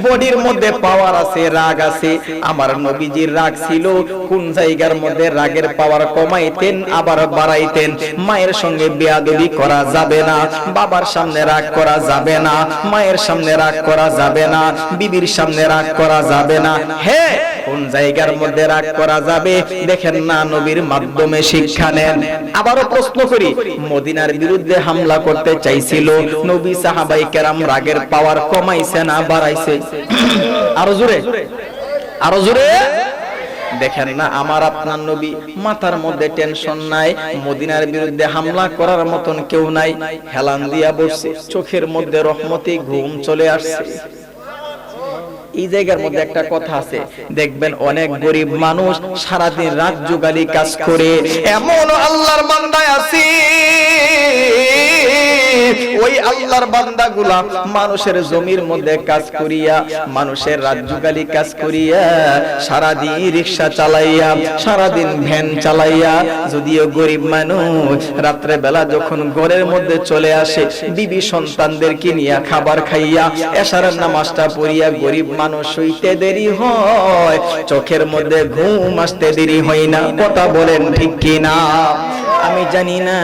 বডির মধ্যে পাওয়ার আছে, রাগ আছে। আমার নবীজির রাগ ছিল কোন জায়গার মধ্যে, রাগের পাওয়ার কমাইতেন আবার বাড়াইতেন। মায়ের সঙ্গে বেয়াদবি করা যাবে না, বাবার সামনে রাগ করা যাবে না, মায়ের সামনে রাগ করা যাবে না, বিবির সামনে রাগ করা যাবে না। হ্যাঁ, কোন জায়গার মধ্যে রাগ করা যাবে দেখেন না, নবীর মাধ্যমে শিক্ষা নেন। আবারও প্রশ্ন করি, মদিনার বিরুদ্ধে হামলা করতে চাইছিল, নবী সাহাবায়ে কেরাম রাগের পাওয়ার কমাইছে না বাড়াইছে? আরো জোরে, আরো জোরে। দেখেন না, আমার আপনার নবী মাথার মধ্যে টেনশন নাই, মদিনার বিরুদ্ধে হামলা করার মতন কেউ নাই, হেলান দিয়া বসছে, চোখের মধ্যে রহমতি ঘুম চলে আসছে। এই জায়গার মধ্যে একটা কথা আছে, দেখবেন অনেক গরিব মানুষ সারাদিন রাত জোগালি কাজ করে, এমন আল্লাহর বান্দা আছে, ওই আল্লাহর বান্দাগুলা মানুষের জমির মধ্যে কাজ করিয়া, মানুষের রাত জোগালি কাজ করিয়া, সারাদিন রিকশা চালাইয়া, সারাদিন ভ্যান চালাইয়া, যদিও গরিব মানুষ রাত্রে বেলা যখন ঘরের মধ্যে চলে আসে, বিবি সন্তানদেরকে নিয়ে খাবার খাইয়া এশারের নামাজটা পড়িয়া গরিব মানুষ শুইতে দেরি হয়, চোখের মধ্যে ঘুম আসতে দেরি হয় না। কথা বলেন ঠিক কিনা? আমি জানি না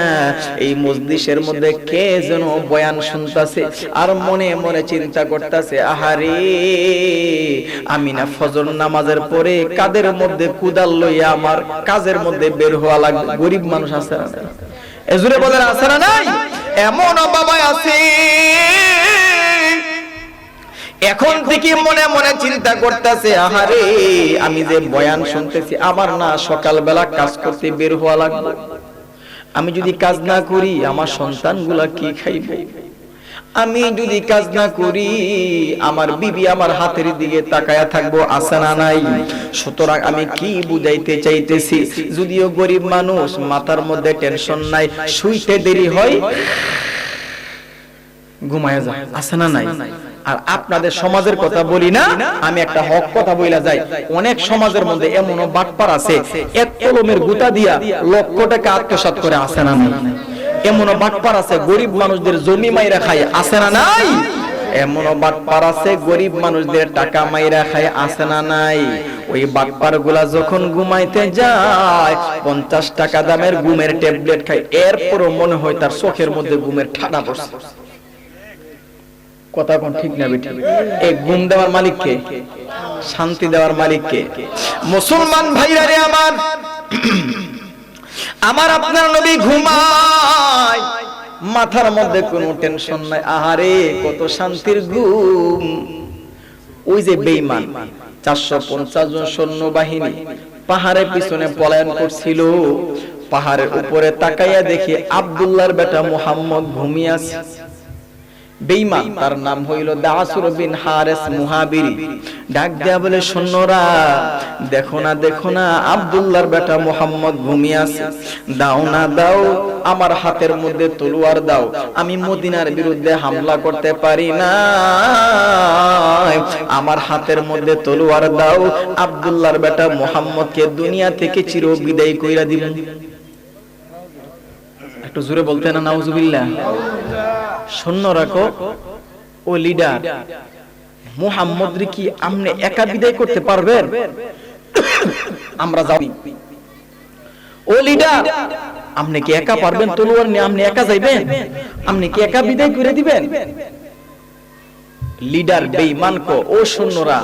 এই মজলিসের মধ্যে কে যেন বয়ান শুনতাছে আর মনে মনে চিন্তা করতেছে, আহারে আমি না ফজর নামাজের পরে কাদের মধ্যে কুদাল লইয়া আমার কাজের মধ্যে বের হওয়া লাগবে। গরিব মানুষ আছে না? এজুরে বলেন আছে না নাই? এমন বাবা আছে, এখন থেকে মনে মনে চিন্তা করতেছে, আহারে আমি যে বয়ান শুনতেছি, আমার না সকালবেলা কাজ করতে বের হওয়া লাগবে, আমি যদি কাজ না করি আমার সন্তানগুলা কি খাইবে, আমি যদি কাজ না করি আমার বিবি আমার হাতের দিকে তাকায়া থাকবো, আছে না নাই? সুতরাং আমি কি বুঝাইতে চাইতেছি, যদিও গরিব মানুষ মাথার মধ্যে টেনশন নাই, শুইতে দেরি হয়, ঘুমায়া যায়, আছে না নাই? আর আপনাদের সমাজের কথা বলি না, আমি একটা হক কথা বইলা যাই, অনেক সমাজের মধ্যে এমনও বাটপার আছে, এক কলমের গুতা দিয়া লক্ষ টাকা আত্মসাৎ করে, আছে না নাই? এমনও বাটপার আছে গরিব মানুষদের জমি মাইরা খায়, আছে না নাই? এমনও বাটপার আছে গরিব মানুষদের টাকা মাইরা খায়, আছে না নাই? ওই বাটপার গুলা যখন ঘুমাইতে যায় 50 টাকা দামের ঘুমের ট্যাবলেট খায়, এরপরও মনে হয় তার চোখের মধ্যে ঘুমের ঠাডা পড়ছে। কথা কোন ঠিক না বেঠিক? এই ঘুম দেওয়ার মালিক কে? শান্তি দেওয়ার মালিক কে? মুসলমান ভাইরা রে আমার, আমার আপনার নবী ঘুমায়, মাথার মধ্যে কোনো টেনশন নাই, আহারে কত শান্তির ঘুম। ওই যে বেঈমান 450 জন সৈন্যবাহিনী পাহাড়ের পিছনে পলায়ন করছিল, পাহাড়ের উপরে তাকাইয়া দেখি আব্দুল্লাহর বেটা মুহাম্মদ ঘুমিয়ে আছে। বেঈমান, তার নাম হইল দাসুর বিন হারেস মুহাবিরি, ডাক দেয়া বলে, সৈন্যরা দেখো না, দেখো না আব্দুল্লাহর বেটা মুহাম্মদ ঘুমিয়ে আছে, দাও না দাও, আমার হাতের মধ্যে তলোয়ার দাও, আমি মদিনার বিরুদ্ধে হামলা করতে পারি না, আমার হাতের মধ্যে তলোয়ার দাও, আব্দুল্লাহর বেটা মুহাম্মদকে দুনিয়া থেকে চির বিদায় কইরা দিব। একটু জোরে বলতে না নাউজুবিল্লাহ। শূন্য রাখো, ও লিডার মুহাম্মদ রে কি আপনি একা বিদায় করতে পারবেন? আমরা যাই। ও লিডার আপনি কি একা পারবেন? তলোয়ার নিয়ে আপনি একা যাইবেন? আপনি কি একা বিদায় করে দিবেন? লিডার বেঈমান কো, ও সৈন্যরা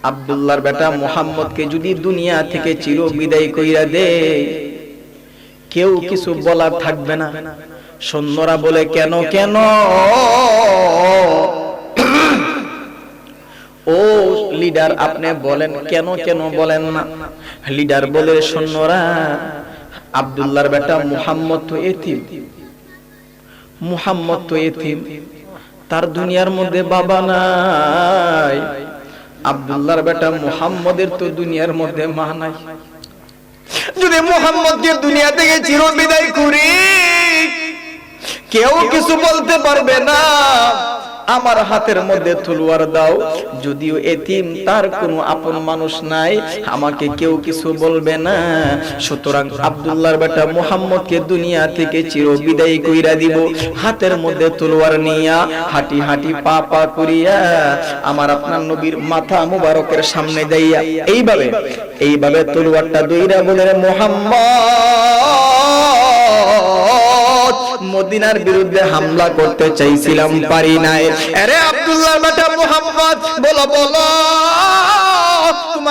আব্দুল্লাহর বেটা মুহাম্মদকে যদি দুনিয়া থেকে চির বিদায় কইরা দেয়, কেউ কিছু বলার থাকবে না। সৈন্যরা বলে, কেন কেন? ও লিডার আপনি বলেন, কেন কেন বলেন না? লিডার বলে, সৈন্যরা আব্দুল্লাহর বেটা মুহাম্মদ তো এতিম, মুহাম্মদ তো এতিম, তার দুনিয়ার মধ্যে বাবা নাই, আব্দুল্লাহর বেটা মুহাম্মদের তো দুনিয়ার মধ্যে মা নাই, যদি মুহাম্মদকে দুনিয়া থেকে চির বিদায় করি কেউ কিছু বলতে পারবে না, আমার হাতের মধ্যে তলোয়ার দাও, যদিও এতিম, তার কোনো আপন মানুষ নাই, আমাকে কেউ কিছু বলবে না, সুতরাং আব্দুল্লাহর বেটা মুহাম্মদকে দুনিয়া থেকে চির বিদায় কইরা দিব, হাতের মধ্যে তলোয়ার নিয়া হাঁটি হাঁটি পা পা করিয়া আমার আপনার নবীর মাথা মুবারকের সামনে যাইয়া এইভাবে তলোয়ারটা দইরা বলে, মুহাম্মদ মদিনার বিরুদ্ধে হামলা করতে চাইছিলাম, পারি নাই। আরে আব্দুল্লাহর বেটা মুহাম্মদ, বলো বলো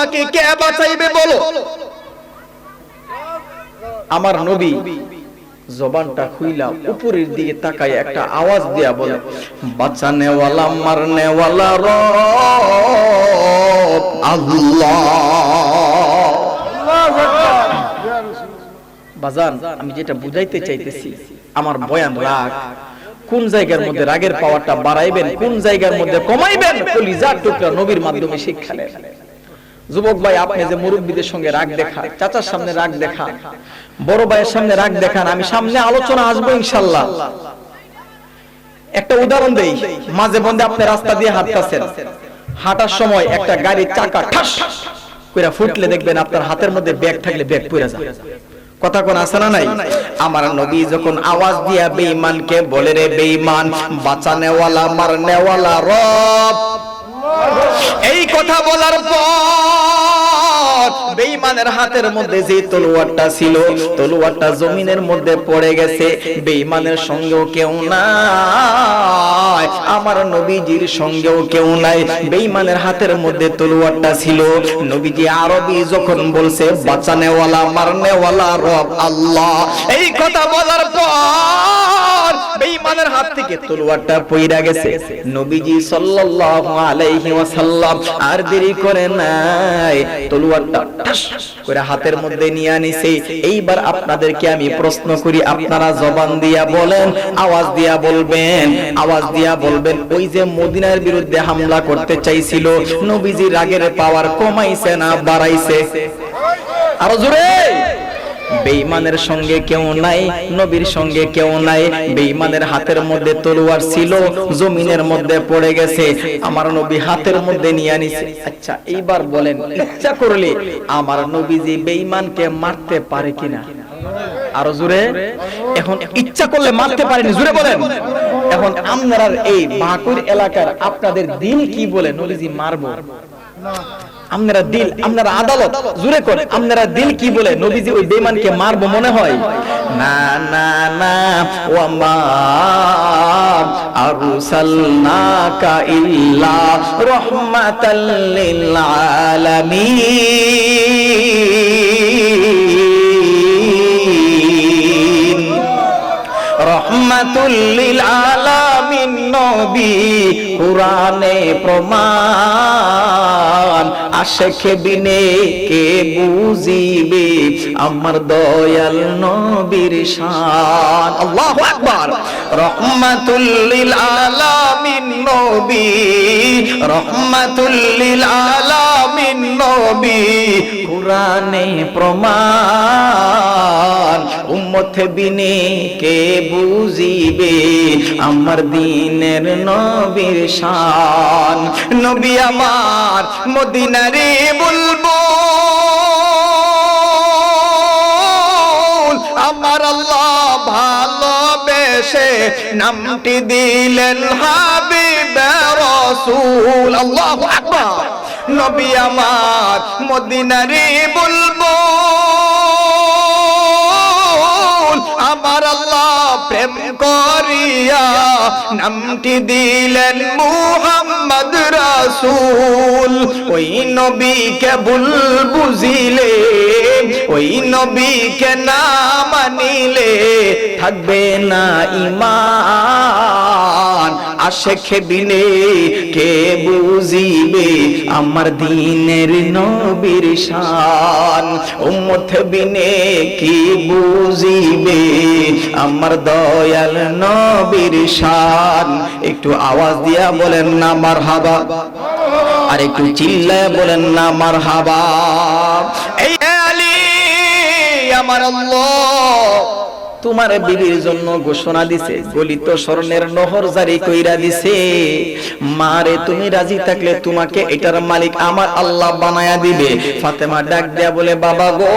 তোমাকে কে বাঁচাইবে বলো। আমার নবী জবানটা খুইলা উপরের দিকে তাকায় একটা আওয়াজ দিয়া বলে, বাঁচানেওয়ালা মারনেওয়ালা রব আল্লাহ। বাজান, আমি যেটা বুঝাইতে চাইতেছি, আমার বয়ান রাগ, কোন জায়গার মধ্যে রাগের পাওয়ারটা বাড়াইবেন, কোন জায়গার মধ্যে কমাইবেন, কলিজার টুকরা নবীর মাধ্যমে শিক্ষা নেন। যুবক ভাই, আপনি যে মুরব্বীদের সঙ্গে রাগ দেখান, চাচার সামনে রাগ দেখান, বড় ভাইয়ের সামনে রাগ দেখান, আমি সামনে আলোচনা আসবো ইনশাআল্লাহ। একটা উদাহরণ দেই, মাঝে মধ্যে আপনি রাস্তা দিয়ে হাঁটতেছেন, হাঁটার সময় একটা গাড়ির চাকা ঠাস কইরা ফুটলে দেখবেন আপনার হাতের মধ্যে ব্যাগ থাকলে ব্যাগ পড়ে যায়। কথা কোন আছে না নাই? আমার নবী যখন আওয়াজ দিয়া বেঈমানকে বলে, রে বেঈমান, বাঁচানেওয়ালা মারনেওয়ালা রব, এই কথা বলার পর বেঈমানের হাতের মধ্যে যে তলোয়ারটা ছিল, তলোয়ারটা জমিনের মধ্যে পড়ে গেছে। বেঈমানের সঙ্গেও কেউ নাই, আমার নবীজির সঙ্গেও কেউ নাই। বেঈমানের হাতের মধ্যে তলোয়ারটা ছিল। নবীজি আরবি যখন বলছে বাঁচানেওয়ালা মারনেওয়ালা রব আল্লাহ, এই কথা বলার পর বেঈমানের হাত থেকে তলোয়ারটা পইড়া গেছে। নবীজি সাল্লাল্লাহু আলাইহি ওয়াসাল্লাম আর দেরি করে নাই, তলোয়ারটা ঠাস করে হাতের মধ্যে নিয়ে আনিছে। এইবার আপনাদেরকে আমি প্রশ্ন করি, আপনারা জবান দিয়া বলেন, আওয়াজ দিয়া বলবেন, আওয়াজ দিয়া বলবেন, ওই যে মদিনার বিরুদ্ধে হামলা করতে চাইছিল, নবীজি রাগের পাওয়ার কমাইছে না বাড়াইছে? আরো জোরে। বেঈমানের সঙ্গে কেউ নাই, নবীর সঙ্গে কেউ নাই। বেঈমানের হাতের মধ্যে তলোয়ার ছিল, জমিনের মধ্যে পড়ে গেছে, আমার নবী হাতের মধ্যে নিয়ে আনিছে। আচ্ছা, এইবার বলেন, ইচ্ছা করলে আমার নবীজি বেঈমানকে মারতে পারে কিনা? আরো জোরে। এখন ইচ্ছা করলে মারতে পারেনি, জোরে বলেন। এখন আপনারা এই বাঁকুড় এলাকার আপনাদের দিল কি বলে নবীজি মারবো? আপনারা দিল, আপনারা আদালত, জোরে করে আপনারা দিল কি বলে নবীজি ওই বেঈমানকে মারবো মনে হয়? না না না, ওয়া মা আরসালনাকা ইল্লা রাহমাতাল লিল আলামিন, রহমাতুল লিল আলামিন নবী কুরআনে প্রমাণ। আশিক বিনে কে বুঝিবে আমার দয়াল নবীর শান। আল্লাহু আকবার। রহমাতুল লিল আলামিন নবী, রহমাতুল লিল আলামিন নবী কুরআনে প্রমাণ। উম্মত বিনে কে বুঝিবে আমার দ্বীনের নবীর শান। নবী আমার মদিনারে বুলবুল, আমার আল্লাহ ভালোবেসে নামটি দিলেন হাবিবে রাসূল। আল্লাহু আকবার। নবী আমার মদিনারে বুলবুল, আমার আল্লাহ প্রেম করিয়া নামটি দিলেন মুহাম্মদ রাসূল। ওই নবীকে ভুল বুঝিলে, ওই নবীকে না মানিলে থাকবে না ঈমান। আশিক বিনে কে বুঝিবে আমার দ্বীনের নবীর শান। উম্মত বিনে কি বুঝিবে আমার দয়াল নবীর শান। একটু আওয়াজ দিয়া বলেন না মারহাবা, আর একটু চিল্লায় বলেন না মারহাবা। এই আলী আমার আল্লাহ তোমার বিবির জন্য ঘোষণা দিছে, গলিত স্বর্ণের নহর জারি কইরা দিছে। মারে তুমি রাজি থাকলে তোমাকে এটার মালিক আমার আল্লাহ বানায়া দিবে। ফাতেমা ডাক দেয়া বলে, বাবা গো,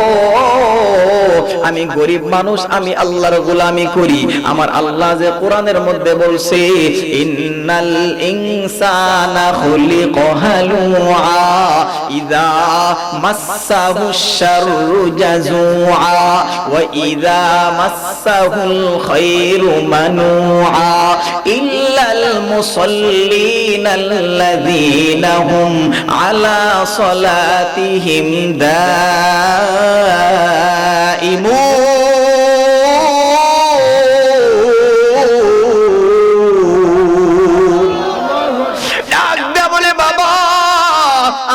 আমি গরিব মানুষ, আমি আল্লাহর গোলামি করি। আমার আল্লাহ যে কোরআনের মধ্যে বলছে, ইন্নাল ইনসানা খুলিকা হালুআ ইযা মাসসাহুশ শাররু জাজুআ ওয়া ইযা মাসাহুল খায়রু মানুআ ইল্লাল মুসাল্লিনাল্লাযীনা হুম আলা সালাতিহিম দাইমুন।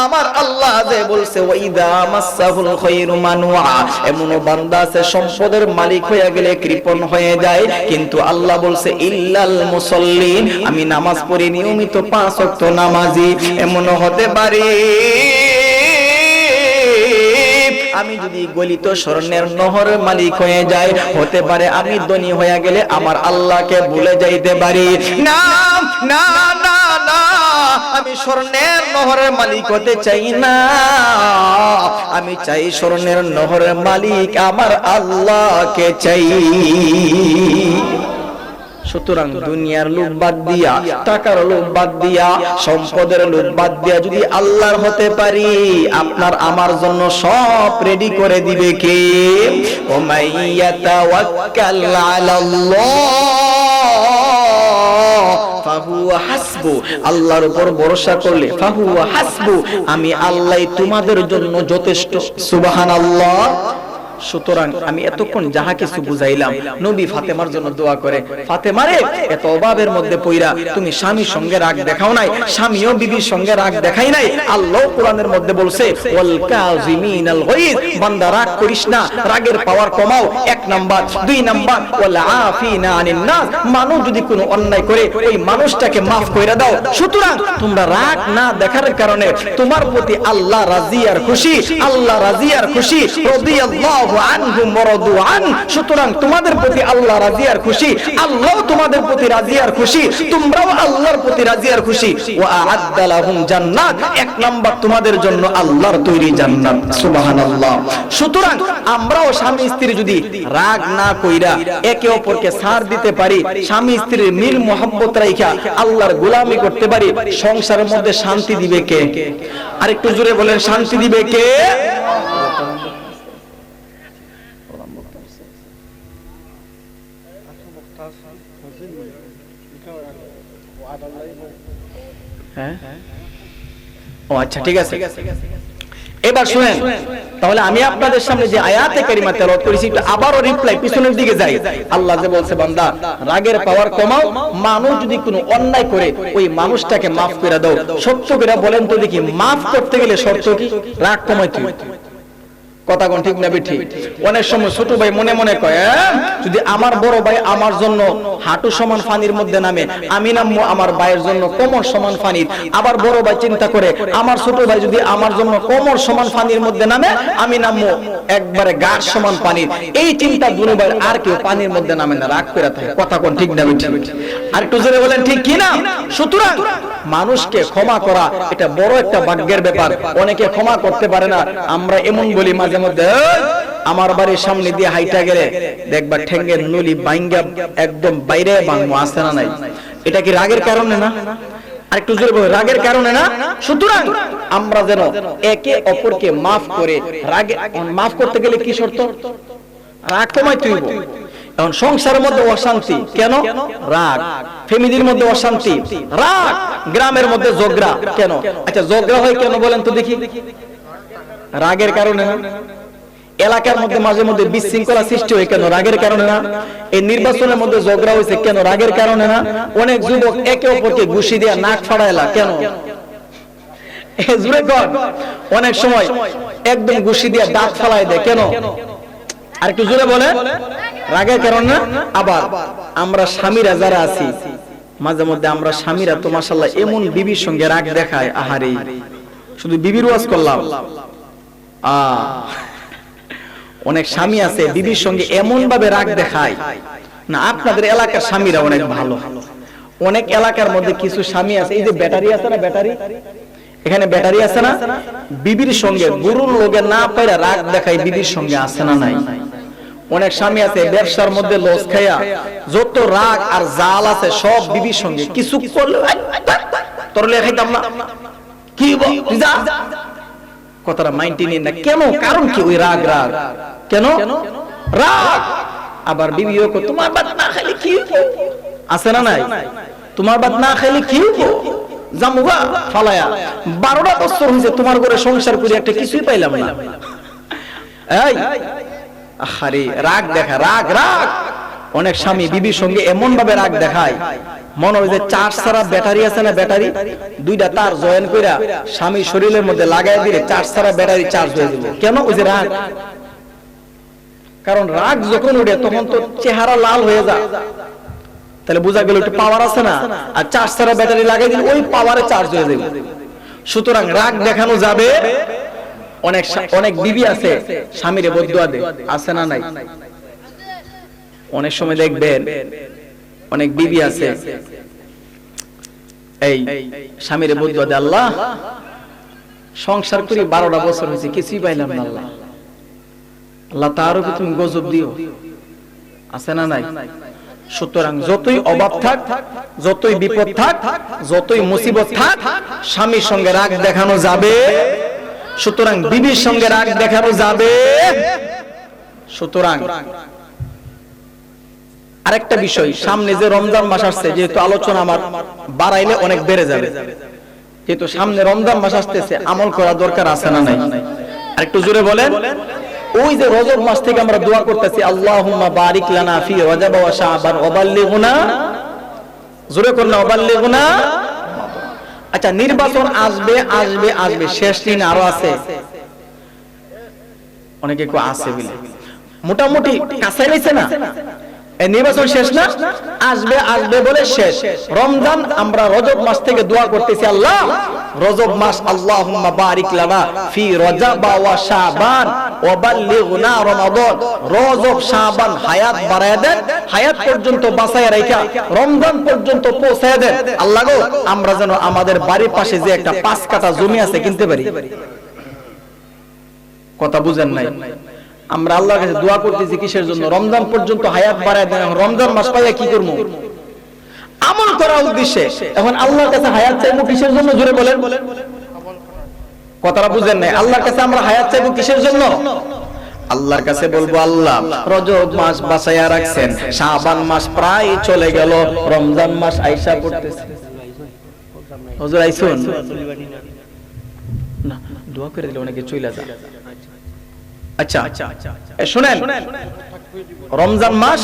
আমার আল্লাহ যে বলছে ওয়াইদা মাসাহুল খায়রু মানুআ, এমন বান্দা আছে সম্পদের মালিক হয়ে গেলে কৃপণ হয়ে যায়, কিন্তু আল্লাহ বলছে ইল্লাল মুসাল্লিন, আমি নামাজ পড়ি নিয়মিত 5 ওয়াক্ত নামাজি। এমন হতে পারে আমি যদি গলিত স্বর্ণের নহরের মালিক হয়ে যাই, হতে পারে আমি ধনী হয়ে গেলে আমার আল্লাহকে ভুলে যাইতে পারি। না না না না, আমি স্বর্ণের নহরের মালিক হতে চাই না, আমি চাই স্বর্ণের নহরের মালিক আমার আল্লাহকে চাই। সুতরাং দুনিয়ার লোভ বাদ দিয়া, টাকার লোভ বাদ দিয়া, সম্পদের লোভ বাদ দিয়া যদি আল্লাহর হতে পারি, আপনার আমার জন্য সব রেডি করে দিবে কে? ও মাইয়াতাওয়াক্কাল আলাল্লাহ ফাহুয়া হাসবু, আল্লাহর উপর ভরসা করলে ফাহুয়া হাসবু, আমি আল্লাহই তোমাদের জন্য যথেষ্ট। সুবহানাল্লাহ। সুতরাং আমি এতক্ষণ যাহা কিছু বুঝাইলাম, নবী ফাতেমার জন্য দোয়া করে, ফাতেমারে এত অভাবের মধ্যে পইরা তুমি স্বামীর সঙ্গে রাগ দেখাও নাই, স্বামীও বিবির সঙ্গে রাগ দেখাই নাই। আল্লাহ কোরআনের মধ্যে বলছে ওয়াল কাযিমিনাল গায়জ, বান্দা রাগ করিস না, রাগের পাওয়ার কমাও, 1 নাম্বার। 2 নাম্বার ওয়াল আফিনা আনিন নাস, মানুষ যদি কোনো অন্যায় করে ওই মানুষটাকে maaf কইরা দাও। সুতরাং তোমরা রাগ না দেখার কারণে তোমার প্রতি আল্লাহ রাজি আর খুশি, আল্লাহ রাজি আর খুশি, রাদিয়াল্লাহু আনহুম ওয়া রাদু আন। সুতরাং তোমাদের প্রতি আল্লাহ রাজি আর খুশি, আল্লাহ তোমাদের প্রতি রাজি আর খুশি, তোমরাও আল্লাহর প্রতি রাজি আর খুশি। ওয়া আ'আদ্দা লাহুম জান্নাত, 1 নাম্বার তোমাদের জন্য আল্লাহর তৈরি জান্নাত। সুবহানাল্লাহ। সুতরাং আমরাও স্বামী স্ত্রী যদি রাগ না কইরা একে অপরকে ছাড় দিতে পারি, স্বামী স্ত্রীর মিল মোহাব্বত রাইখা আল্লাহর গোলামি করতে পারি, সংসারের মধ্যে শান্তি দিবে কে? আরেকটু জোরে বলেন, শান্তি দিবে কে? হ্যাঁ, ও আচ্ছা, ঠিক আছে। এবার শুনেন, তাহলে আমি আপনাদের সামনে যে আয়াতে কারিমা তেলাওয়াত করেছি একটু আবারও রিপ্লাই পিছনের দিকে যাই। আল্লাহ যে বলছে বান্দা রাগের পাওয়ার কমাও, মানুষ যদি কোনো অন্যায় করে ওই মানুষটাকে maaf করে দাও। সত্য করে বলেন তো দেখি, maaf করতে গেলে শর্ত কি? রাগ কমাইতে হবে। কথা কোন ঠিক না বেঠিক? অনেক সময় ছোট ভাই মনে মনে কয়, যদি আমার বড় ভাই আমার জন্য হাঁটু সমান পানির মধ্যে নামে, আমি নামবো আমার ভাইয়ের জন্য কোমর সমান পানির। আবার বড় ভাই চিন্তা করে, আমার ছোট ভাই যদি আমার জন্য কোমর সমান পানির মধ্যে নামে, আমি নামবো একবারে গাঢ় সমান পানির। এই চিন্তা দুনো ভাই আর কেউ পানির মধ্যে নামে না, রাগ করে থাকে। কথা কোন ঠিক না বেঠিক? আর একটু জোরে বলেন ঠিক কি না? সুতরাং মানুষকে ক্ষমা করা এটা বড় একটা ভাগ্যের ব্যাপার। অনেকে ক্ষমা করতে পারে না। আমরা এমন বলি মাঝে মধ্যে, আমার বাড়ির সামনে দিয়ে হাইটা গেলে দেখবা ঠেঙ্গের নলি বাইঙ্গা একদম বাইরে ভাঙবো, আছে না নাই? এটা কি রাগের কারণে না? আরেকটু জোরে বলে, রাগের কারণে না? সুতরাং আমরা যেন একে অপরকে maaf করে, রাগে maaf করতে গেলে কি শর্ত? রাগ কমাইতে হইব। এখন সংসারের মধ্যে অশান্তি কেন? রাগ। ফ্যামিলির মধ্যে অশান্তি, রাগ। গ্রামের মধ্যে ঝগড়া কেন? আচ্ছা, ঝগড়া হয় কেন বলেন তো দেখি? রাগের কারণে না? এলাকার মধ্যে মাঝে মধ্যে বিশৃঙ্খলা সৃষ্টি হয় কেন? রাগের কারণে না? এই নির্বাচনের মধ্যে ঝগড়া হয়েছে কেন? রাগের কারণে না? অনেক যুবক একে অপরকে ঘুষি দিয়ে নাক ফাড়াইলা কেন? অনেক সময় একদম ঘুষি দিয়ে দাঁত ফালাই দেয় কেন? আর একটু জোরে বলে, রাগের কারণে না? আবার আমরা স্বামীরা যারা আছি, মাঝে মধ্যে আমরা স্বামীরা তো মাশাআল্লাহ এমন বিবির সঙ্গে রাগ দেখায়, আহারে শুধু বিবির ওয়াজ করলাম। অনেক স্বামী আছে বিবির সঙ্গে এমন ভাবে রাগ দেখায় না। আপনাদের এলাকার স্বামীরা অনেক ভালো। অনেক এলাকার মধ্যে কিছু স্বামী আছে, এই যে ব্যাটারি আছে না, ব্যাটারি, এখানে ব্যাটারি আছে না, বিবির সঙ্গে গুরুর লোকে না পাইরা রাগ দেখায় বিবির সঙ্গে, আছে না নাই? অনেক স্বামী আছে ব্যবসার মধ্যে লস খাইয়া যত রাগ আর জাল আছে সব বিবির সঙ্গে, কিছু করলে তোর লেখাইতাম না, কি কথাটা মাইন্ড নিন না। কেন? কারণ কি? ওই রাগ। রাগ কেন? রাগ আবার বিবিও কো তোমার ভাত না খেলে কি হইবো, আছে না নাই? তোমার ভাত না খেলে কি হইবো, জামুগা ফালায়া। 12টা বছর হইছে তোমার ঘরে সংসার করে একটা কিছুই পাইলাম না। এই আরে রাগ দেখা, রাগ রাগ। অনেক স্বামী বিবির সঙ্গে এমন ভাবে রাগ দেখায়, মনে হয় যে চার্জ ছাড়া ব্যাটারি আছে না, ব্যাটারি 2টা তার জয়েন কইরা স্বামী শরীরের মধ্যে লাগাই দিলে চার্জ ছাড়া ব্যাটারি চার্জ হয়ে যাবে। কেন? ওই যে রাগ। কারণ রাগ যখন উঠে তখন তো চেহারা লাল হয়ে যায়, তাহলে বোঝা গেল একটু পাওয়ার আছে না। আর চার্জ ছাড়া ব্যাটারি লাগাই দিলে ওই পাওয়ারে চার্জ হয়ে যাবে। সুতরাং রাগ দেখানো যাবে। অনেক অনেক বিবি আছে স্বামীরে বদদুয়া দেয়, আছে না নাই? অনেক সময় দেখবেন অনেক বিবি আছে এই স্বামীরে বদদুয়া দেয়, আল্লাহ সংসার করি 12টা বছর হয়েছে কিছুই পাইলাম না, আল্লাহ আল্লাহ তারও কি তুমি গজব দিও, আছে না নাই? সুতরাং যতই অভাব থাক, যতই বিপদ থাক, যতই মুসিবত থাক, স্বামীর সঙ্গে রাগ দেখানো যাবে। সুতরাং বিবির সঙ্গে রাগ দেখানো যাবে। সুতরাং আরেকটা বিষয়, সামনে যে রমজান মাস আসছে, যেহেতু আলোচনা আমার বাড়াইলে অনেক বেড়ে যাবে, যেহেতু সামনে রমজান মাস আসতেছে, আমল করা দরকার, আছে না নাই? আরেকটু জোরে বলেন। ওই যে রজব মাস থেকে আমরা দোয়া করতেছি, আল্লাহুম্মা বারিক লানা ফি রজব ওয়া শাবান ওয়া বাল্লিগনা, জোরে করুন না, ওয়া বাল্লিগনা। আচ্ছা, নির্বাচন আসবে আসবে আসবে, শেষ দিন আরো আছে, অনেকে কো আছে বলে মোটামুটি কাছে রয়েছে না, এই নির্বাচন শেষ না, আসবে আসবে বলে শেষ। রমজান আমরা রজব মাস থেকে দোয়া করতেছি, আল্লাহ রজব মাস, আল্লাহুম্মা বারিক লানা ফি রজব ওয়া শাবান ওয়া বাল্লিগনা রমাদান, রজব শাবান হায়াত বাড়ায় দেন, হায়াত পর্যন্ত বাঁচায় রাখা রমজান পর্যন্ত পৌঁছায় দেন। আল্লাহ গো, আমরা যেন আমাদের বাড়ির পাশে যে একটা 5 কাঠা জমি আছে কিনতে পারি। কথা বুঝেন নাই? আমরা আল্লাহর কাছে দোয়া করতেছি কিসের জন্য? রমজান পর্যন্ত হায়াত বাড়ায় দেন। রমজান মাস পাইয়া কি করব? আমল করার উদ্দেশ্যে। এখন আল্লাহর কাছে হায়াত চাইবো কিসের জন্য? জোরে বলেন। কথাটা বুঝেন নাই? আল্লাহর কাছে আমরা হায়াত চাইবো কিসের জন্য? আল্লাহর কাছে বলবো, আল্লাহ রজব মাস বাঁচাইয়া রাখছেন, শাবান মাস প্রায় চলে গেল, রমজান মাস আইসা পড়তেছে। হুজুর আইছুন না, দোয়া করে দিলে অনেকে চলে যায়। আচ্ছা শুনেন, রমজান মাস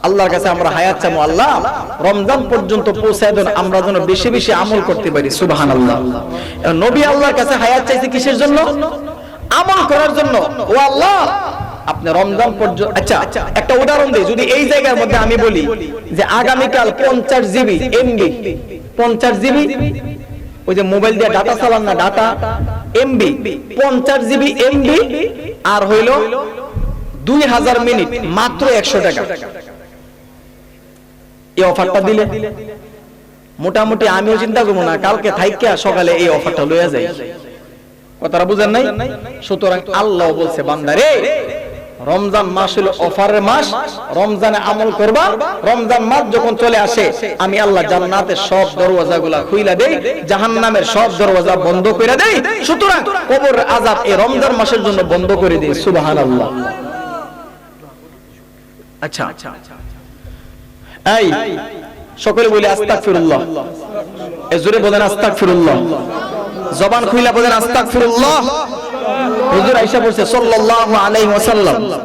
আল্লাহর কাছে আমরা হায়াত চাইবো, আল্লাহ রমজান পর্যন্ত পৌঁছায় দেন, আমরা যেন বেশি বেশি আমল করতে পারি। সুবহানাল্লাহ। নবী আল্লাহর কাছে হায়াত চাইছে কিসের জন্য? আমল করার জন্য। ও আল্লাহ, আপনি রমজান পর্যন্ত, আচ্ছা একটা উদাহরণ দিই, যদি এই জায়গার মধ্যে আমি বলি যে আগামীকাল 50 জিবি এমবি, 50 জিবি, ওই যে মোবাইল দিয়ে ডাটা চালান না, ডাটা এমবি, 50 জিবি এমবি আর হইল 2000 মিনিট, মাত্র 100 টাকা। এই অফারটা দিলে মোটামুটি আমিও চিন্তা করবো না, কালকে থাইকা সকালে এই অফারটা লইয়া যাই। কথাটা বুঝেন নাই? সুতরাং আল্লাহ বলছে, বান্দারে রমজান মাস হলো অফারের মাস, রমজানে আমল করবা। রমজান মাস যখন চলে আসে, আমি আল্লাহ জান্নাতের সব দরওয়াজাগুলা খুইলা দেই, জাহান্নামের সব দরওয়াজা বন্ধ করে দেই। সুতরাং কবরের আযাব এই রমজান মাসের জন্য বন্ধ করে দেই। সুবহানাল্লাহ। আচ্ছা এই সকলে বলি আস্তাগফিরুল্লাহ, জোরে বলেন আস্তাগফিরুল্লাহ, জবান খুইলা বলেন আস্তাগফিরুল্লাহ। হুজুর আয়েশা বলছে সাল্লাল্লাহু আলাইহি ওয়াসাল্লাম,